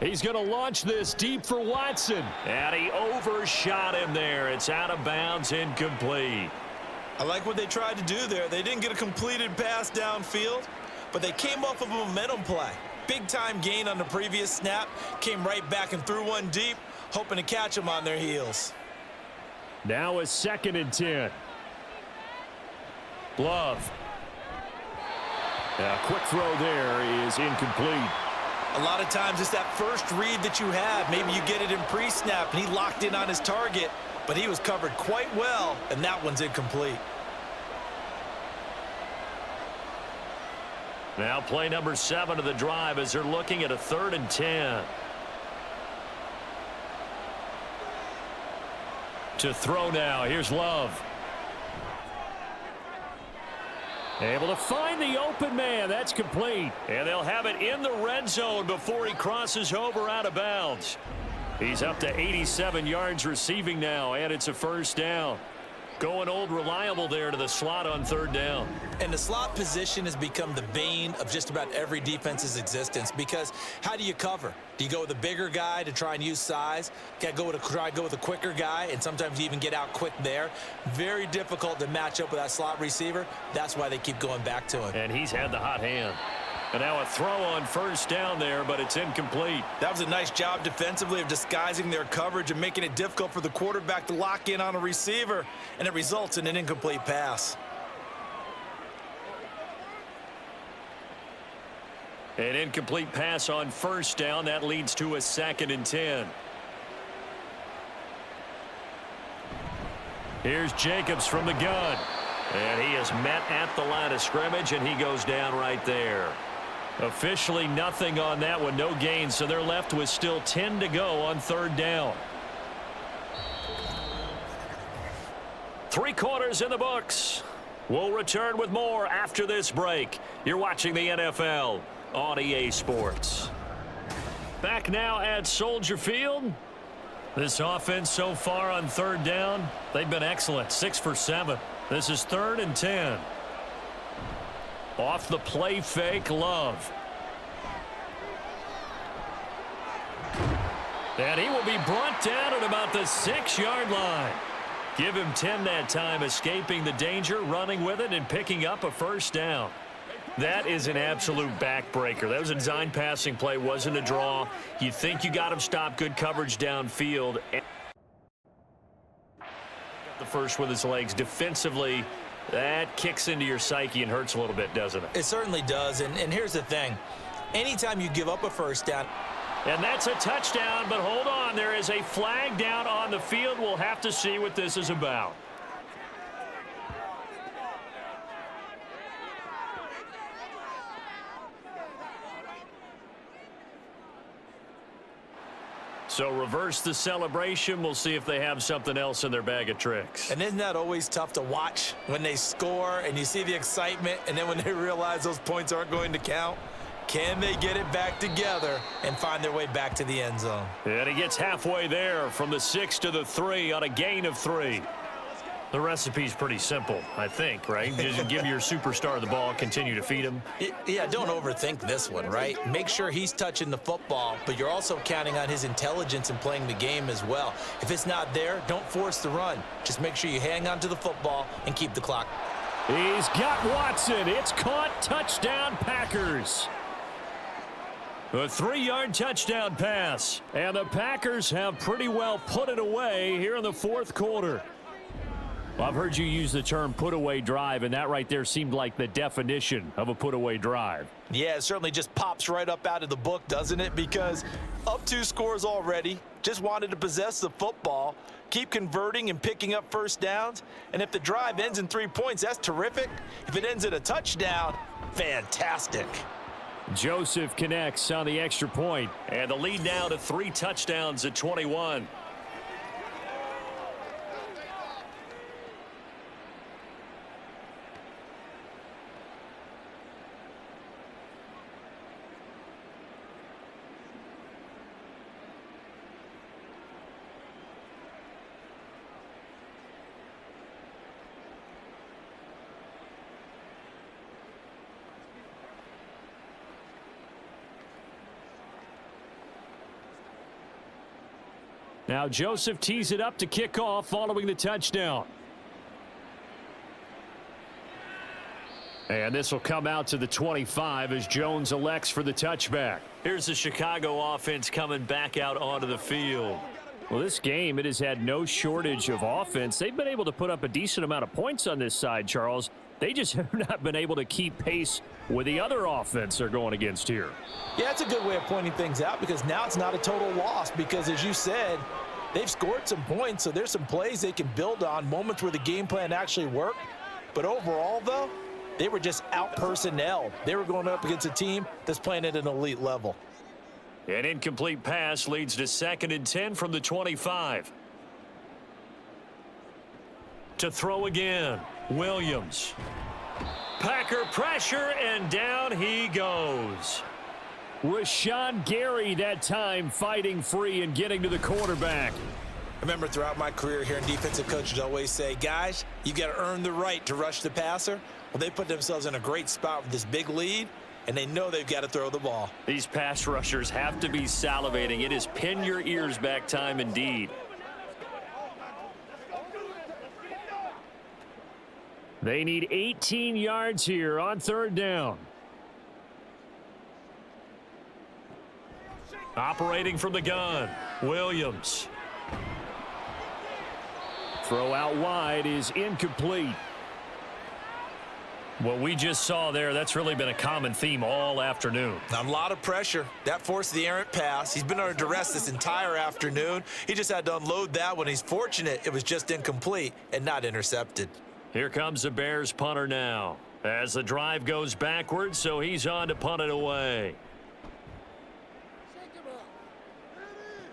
B: He's going to launch this deep for Watson. And he overshot him there. It's out of bounds, incomplete.
C: I like what they tried to do there. They didn't get a completed pass downfield, but they came off of a momentum play. Big-time gain on the previous snap. Came right back and threw one deep, hoping to catch them on their heels.
B: Now a 2nd and 10. Love. A quick throw there is incomplete.
C: A lot of times it's that first read that you have. Maybe you get it in pre-snap, and he locked in on his target, but he was covered quite well, and that one's incomplete.
B: Now play number 7 of the drive as they're looking at a 3rd and 10.
D: To throw now. Here's Love. Able to find the open man. That's complete. And they'll have it in the red zone before he crosses over out of bounds. He's up to 87 yards receiving now, and it's a first down. Going old reliable there to the slot on third down.
C: And the slot position has become the bane of just about every defense's existence, because how do you cover? Do you go with a bigger guy to try and use size? Got to try to go with a quicker guy, and sometimes you even get out quick there. Very difficult to match up with that slot receiver. That's why they keep going back to him.
D: And he's had the hot hand. And now a throw on first down there, but it's incomplete.
C: That was a nice job defensively of disguising their coverage and making it difficult for the quarterback to lock in on a receiver, and it results in an incomplete pass.
D: An incomplete pass on first down. That leads to a 2nd and 10. Here's Jacobs from the gun. And he is met at the line of scrimmage, and he goes down right there. Officially nothing on that one, no gain, so they're left with still 10 to go on third down. 3 quarters in the books. We'll return with more after this break. You're watching the NFL on EA Sports. Back now at Soldier Field. This offense so far on third down, they've been excellent, 6 for 7. This is 3rd and 10. Off the play fake, Love. And he will be brought down at about the 6-yard line. Give him 10 that time, escaping the danger, running with it, and picking up a first down. That is an absolute backbreaker. That was a design passing play, wasn't a draw. You think you got him stopped, good coverage downfield. The first with his legs defensively. That kicks into your psyche and hurts a little bit, doesn't it?
C: It certainly does, and here's the thing. Anytime you give up a first down.
D: And that's a touchdown, but hold on. There is a flag down on the field. We'll have to see what this is about. So reverse the celebration. We'll see if they have something else in their bag of tricks.
C: And isn't that always tough to watch when they score and you see the excitement, and then when they realize those points aren't going to count? Can they get it back together and find their way back to the end zone?
D: And he gets halfway there from the 6 to the 3 on a gain of 3. The recipe's pretty simple, I think, right? Just give your superstar the ball, continue to feed him.
C: Yeah, don't overthink this one, right? Make sure he's touching the football, but you're also counting on his intelligence in playing the game as well. If it's not there, don't force the run. Just make sure you hang on to the football and keep the clock.
D: He's got Watson. It's caught. Touchdown, Packers. A 3-yard touchdown pass. And the Packers have pretty well put it away here in the 4th quarter. Well, I've heard you use the term put-away drive, and that right there seemed like the definition of a put-away drive.
C: Yeah, it certainly just pops right up out of the book, doesn't it? Because up 2 scores already, just wanted to possess the football, keep converting and picking up first downs. And if the drive ends in 3 points, that's terrific. If it ends in a touchdown, fantastic.
D: Joseph connects on the extra point. And the lead now to 3 touchdowns at 21. Now Joseph tees it up to kick off following the touchdown. And this will come out to the 25 as Jones elects for the touchback. Here's the Chicago offense coming back out onto the field. Well, this game, it has had no shortage of offense. They've been able to put up a decent amount of points on this side, Charles. They just have not been able to keep pace with the other offense they're going against here.
C: Yeah, that's a good way of pointing things out, because now it's not a total loss, because as you said, they've scored some points, so there's some plays they can build on, moments where the game plan actually worked. But overall, though, they were just out-personnelled. They were going up against a team that's playing at an elite level.
D: An incomplete pass leads to 2nd and 10 from the 25. To throw again, Williams. Packer pressure, and down he goes. Rashawn Gary that time fighting free and getting to the quarterback.
C: I remember throughout my career hearing defensive coaches always say, guys, you got to earn the right to rush the passer. Well, they put themselves in a great spot with this big lead, and they know they've got to throw the ball.
D: These pass rushers have to be salivating. It is pin your ears back time indeed. They need 18 yards here on third down. Operating from the gun, Williams. Throw out wide is incomplete. What we just saw there, that's really been a common theme all afternoon.
C: A lot of pressure. That forced the errant pass. He's been under duress this entire afternoon. He just had to unload that one. He's fortunate it was just incomplete and not intercepted.
D: Here comes the Bears punter now as the drive goes backwards, so he's on to punt it away.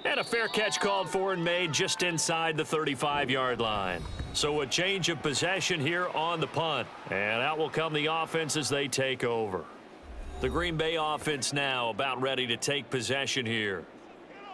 D: And a fair catch called for and made just inside the 35-yard line. So a change of possession here on the punt. And out will come the offense as they take over. The Green Bay offense now about ready to take possession here.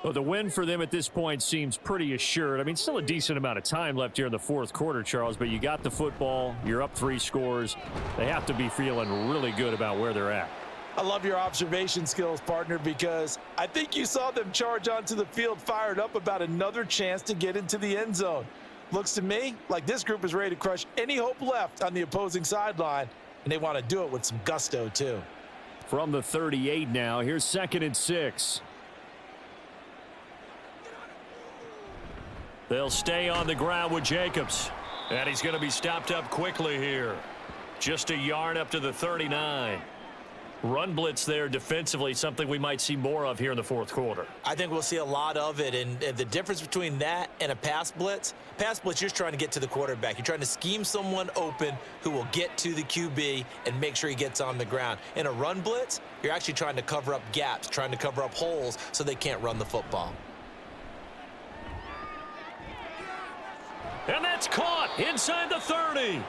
B: Well, the win for them at this point seems pretty assured. I mean, still a decent amount of time left here in the fourth quarter, Charles, but you got the football. You're up 3 scores. They have to be feeling really good about where they're at.
C: I love your observation skills, partner, because I think you saw them charge onto the field fired up about another chance to get into the end zone. Looks to me like this group is ready to crush any hope left on the opposing sideline, and they want to do it with some gusto, too.
B: From the 38 now, here's 2nd and 6.
D: They'll stay on the ground with Jacobs. And he's going to be stopped up quickly here. Just a yard up to the 39. Run blitz there defensively, something we might see more of here in the fourth quarter.
C: I think we'll see a lot of it, and the difference between that and a pass blitz, you're just trying to get to the quarterback. You're trying to scheme someone open who will get to the QB and make sure he gets on the ground. In a run blitz, you're actually trying to cover up gaps, trying to cover up holes so they can't run the football.
D: And that's caught inside the 30.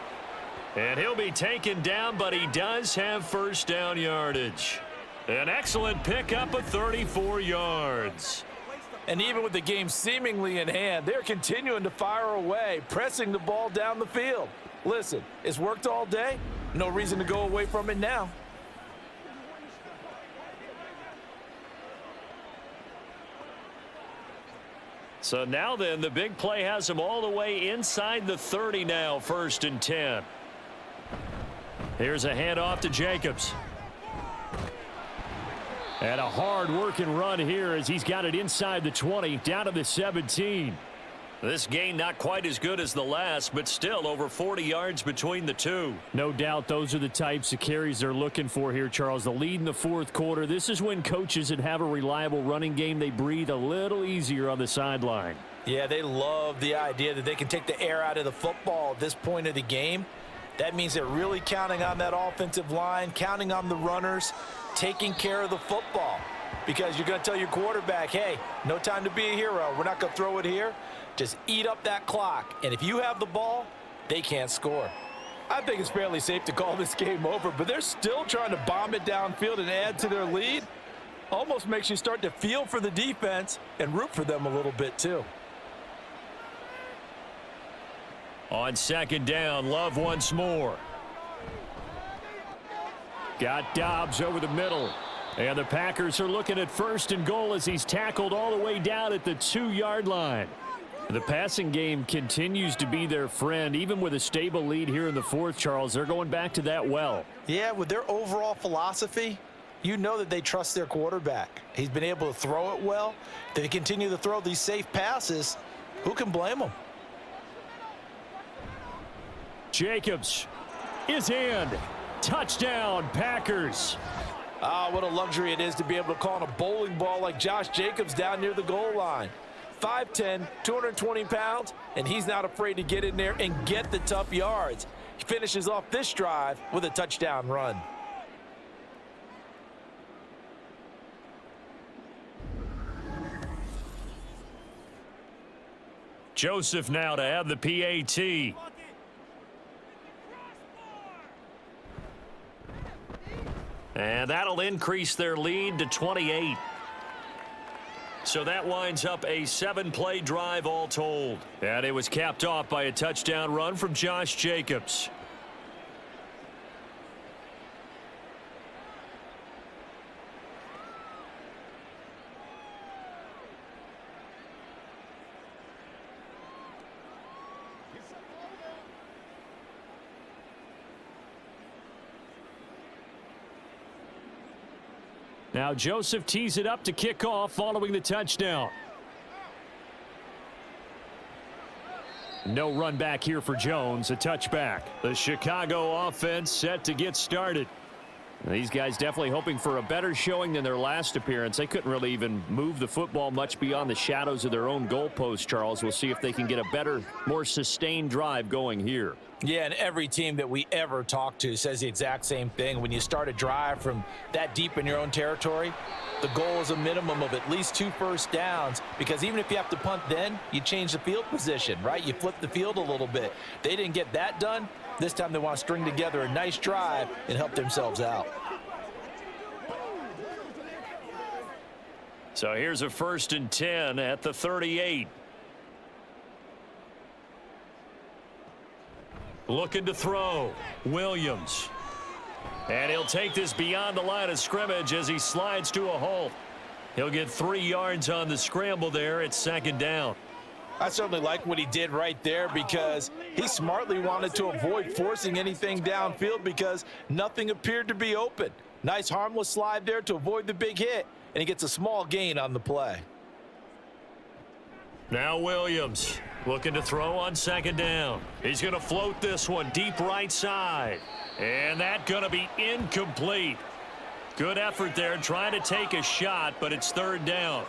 D: And he'll be taken down, but he does have first down yardage. An excellent pickup of 34 yards.
C: And even with the game seemingly in hand, they're continuing to fire away, pressing the ball down the field. Listen, it's worked all day. No reason to go away from it now.
D: So now then, the big play has him all the way inside the 30 now, 1st and 10. Here's a handoff to Jacobs.
B: And a hard-working run here as he's got it inside the 20, down to the 17.
D: This gain not quite as good as the last, but still over 40 yards between the two.
B: No doubt those are the types of carries they're looking for here, Charles. The lead in the fourth quarter. This is when coaches that have a reliable running game, they breathe a little easier on the sideline.
C: Yeah, they love the idea that they can take the air out of the football at this point of the game. That means they're really counting on that offensive line, counting on the runners, taking care of the football. Because you're going to tell your quarterback, hey, no time to be a hero. We're not going to throw it here. Just eat up that clock. And if you have the ball, they can't score. I think it's fairly safe to call this game over, but they're still trying to bomb it downfield and add to their lead. Almost makes you start to feel for the defense and root for them a little bit too.
D: On 2nd down, Love once more.
B: Got Dobbs over the middle. And the Packers are looking at 1st and goal as he's tackled all the way down at the 2-yard line. The passing game continues to be their friend. Even with a stable lead here in the fourth, Charles, they're going back to that well.
C: Yeah, with their overall philosophy, you know that they trust their quarterback. He's been able to throw it well. They continue to throw these safe passes. Who can blame them?
B: Jacobs is in. Touchdown, Packers.
C: Ah, what a luxury it is to be able to call on a bowling ball like Josh Jacobs down near the goal line. 5'10", 220 pounds, and he's not afraid to get in there and get the tough yards. He finishes off this drive with a touchdown run.
D: Joseph now to have the PAT. And that'll increase their lead to 28. So that winds up a 7-play drive all told. And it was capped off by a touchdown run from Josh Jacobs. Now Joseph tees it up to kick off following the touchdown. No run back here for Jones, a touchback. The Chicago offense set to get started. These guys definitely hoping for a better showing than their last appearance. They couldn't really even move the football much beyond the shadows of their own goalpost, Charles. We'll see if they can get a better, more sustained drive going here.
C: Yeah, and every team that we ever talk to says the exact same thing. When you start a drive from that deep in your own territory, the goal is a minimum of at least 2 first downs, because even if you have to punt then, you change the field position, right? You flip the field a little bit. They didn't get that done. This time they want to string together a nice drive and help themselves out.
D: So here's a 1st and 10 at the 38. Looking to throw. Williams. And he'll take this beyond the line of scrimmage as he slides to a halt. He'll get 3 yards on the scramble there. It's 2nd down.
C: I certainly like what he did right there, because he smartly wanted to avoid forcing anything downfield because nothing appeared to be open. Nice harmless slide there to avoid the big hit, and he gets a small gain on the play.
D: Now Williams looking to throw on 2nd down. He's going to float this one deep right side. And that's going to be incomplete. Good effort there trying to take a shot, but it's 3rd down.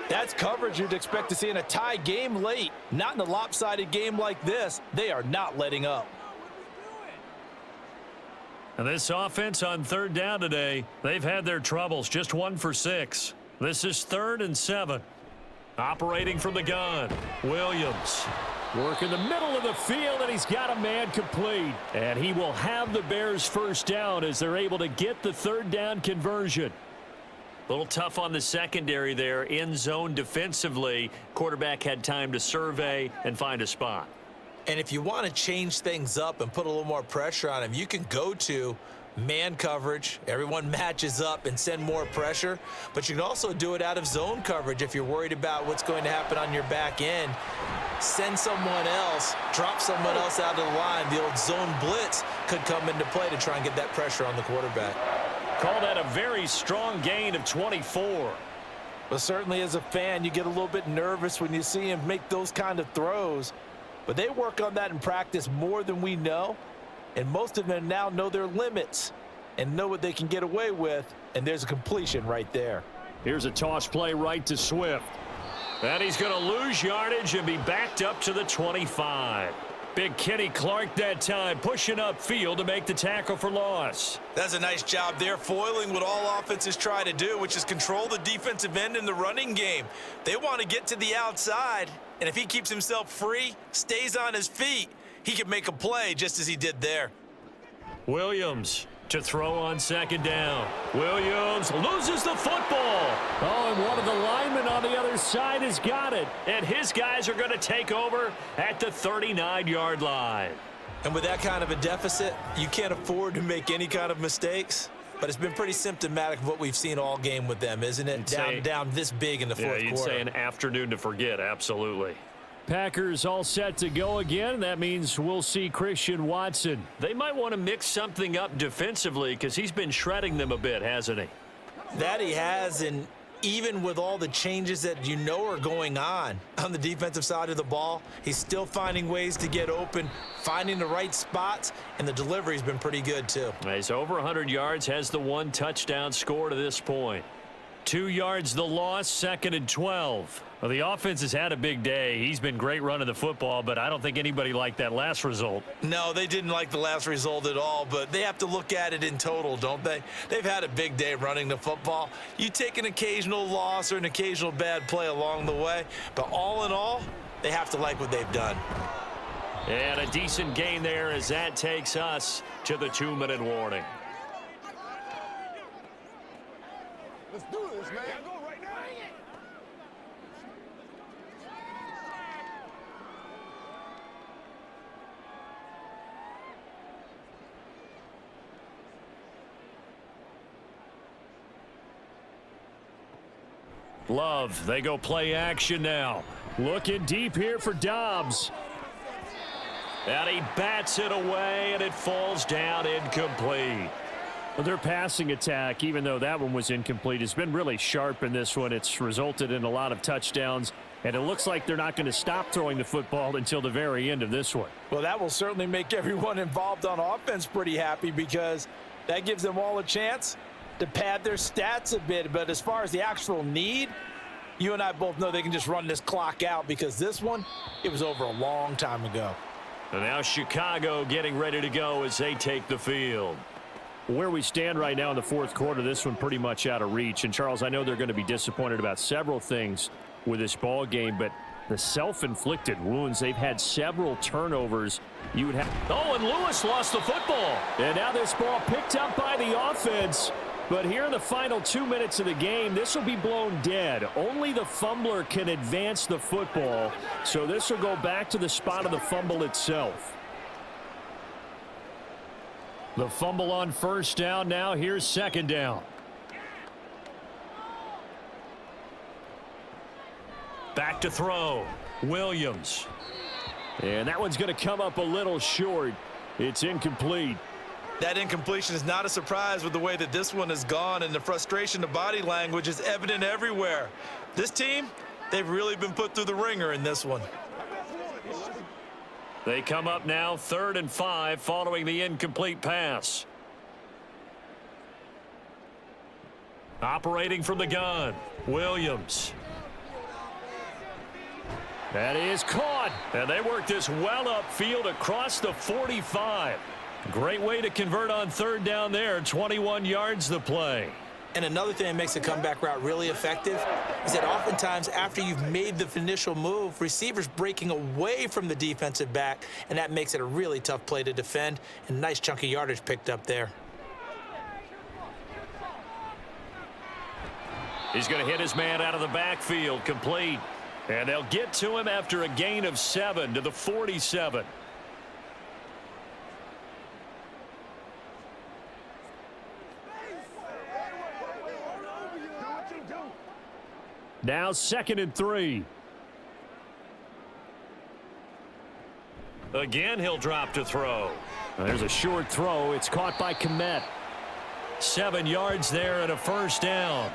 C: That's coverage you'd expect to see in a tie game late. Not in a lopsided game like this. They are not letting up.
D: And this offense on 3rd down today, they've had their troubles. Just 1 for 6. This is 3rd and 7. Operating from the gun, Williams. Work in the middle of the field, and he's got a man complete. And he will have the Bears 1st down as they're able to get the 3rd down conversion. A little tough on the secondary there, in zone defensively. Quarterback had time to survey and find a spot.
C: And if you want to change things up and put a little more pressure on him, you can go to man coverage. Everyone matches up and send more pressure. But you can also do it out of zone coverage if you're worried about what's going to happen on your back end. Send someone else, drop someone else out of the line. The old zone blitz could come into play to try and get that pressure on the quarterback.
D: Call that a very strong gain of 24.
C: But certainly as a fan, you get a little bit nervous when you see him make those kind of throws. But they work on that in practice more than we know. And most of them now know their limits and know what they can get away with. And there's a completion right there.
D: Here's a toss play right to Swift. And he's going to lose yardage and be backed up to the 25. Big Kenny Clark that time pushing upfield to make the tackle for loss.
C: That's a nice job there, foiling what all offenses try to do, which is control the defensive end in the running game. They want to get to the outside, and if he keeps himself free, stays on his feet, he can make a play just as he did there.
D: Williams to throw on 2nd down. Williams loses the football. Oh, and one of the linemen on the other side has got it. And his guys are going to take over at the 39-yard line.
C: And with that kind of a deficit, you can't afford to make any kind of mistakes. But it's been pretty symptomatic of what we've seen all game with them, isn't it? Down this big in the fourth quarter.
D: Yeah, you'd say an afternoon to forget, absolutely. Packers all set to go again. That means we'll see Christian Watson. They might want to mix something up defensively because he's been shredding them a bit, hasn't he?
C: That he has, and even with all the changes that you know are going on the defensive side of the ball, he's still finding ways to get open, finding the right spots, and the delivery's been pretty good too.
D: He's over 100 yards, has the 1 touchdown score to this point. 2 yards the loss, 2nd and 12. Well, the offense has had a big day. He's been great running the football, but I don't think anybody liked that last result.
C: No, they didn't like the last result at all, but they have to look at it in total, don't they? They've had a big day running the football. You take an occasional loss or an occasional bad play along the way, but all in all, they have to like what they've done.
D: And a decent gain there as that takes us to the 2-minute warning.
B: Love, they go play action now. Looking deep here for Dobbs. And he bats it away, and it falls down incomplete. Well, their passing attack, even though that one was incomplete, has been really sharp in this one. It's resulted in a lot of touchdowns, and it looks like they're not going to stop throwing the football until the very end of this one.
C: Well, that will certainly make everyone involved on offense pretty happy because that gives them all a chance to pad their stats a bit. But as far as the actual need, you and I both know they can just run this clock out because this one, it was over a long time ago.
B: And now Chicago getting ready to go as they take the field. Where we stand right now in the fourth quarter, this one pretty much out of reach. And, Charles, I know they're going to be disappointed about several things with this ball game, but the self-inflicted wounds, they've had several turnovers. You would have. Oh, and Lewis lost the football. And now this ball picked up by the offense. But here in the final 2 minutes of the game, this will be blown dead. Only the fumbler can advance the football. So this will go back to the spot of the fumble itself. The fumble on first down. Now here's second down. Back to throw. Williams. And that one's going to come up a little short. It's incomplete.
C: That incompletion is not a surprise with the way that this one has gone, and the frustration, the body language is evident everywhere. This team, they've really been put through the ringer in this one.
B: They come up now 3rd and 5 following the incomplete pass. Operating from the gun, Williams. That is caught, and they work this well upfield across the 45. Great way to convert on 3rd down there, 21 yards the play.
C: And another thing that makes the comeback route really effective is that oftentimes after you've made the initial move, receivers breaking away from the defensive back, and that makes it a really tough play to defend, and a nice chunk of yardage picked up there.
B: He's going to hit his man out of the backfield, complete. And they'll get to him after a gain of 7 to the 47. Now 2nd and 3. Again, he'll drop to throw. There's a short throw. It's caught by Kmet. 7 yards there and a first down.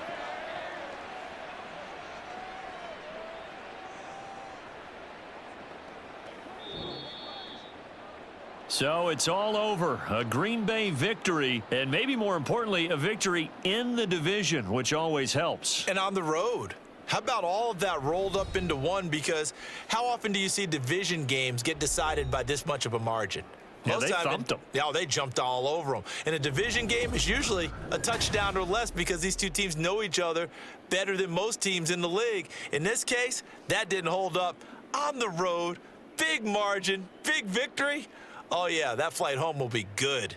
B: So it's all over. A Green Bay victory, and maybe more importantly, a victory in the division, which always helps.
C: And on the road. How about all of that rolled up into one? Because how often do you see division games get decided by this much of a margin?
B: Yeah, they thumped them.
C: Yeah, they jumped all over them. In a division game, it's usually a touchdown or less because these two teams know each other better than most teams in the league. In this case, that didn't hold up. On the road, big margin, big victory. Oh, yeah, that flight home will be good.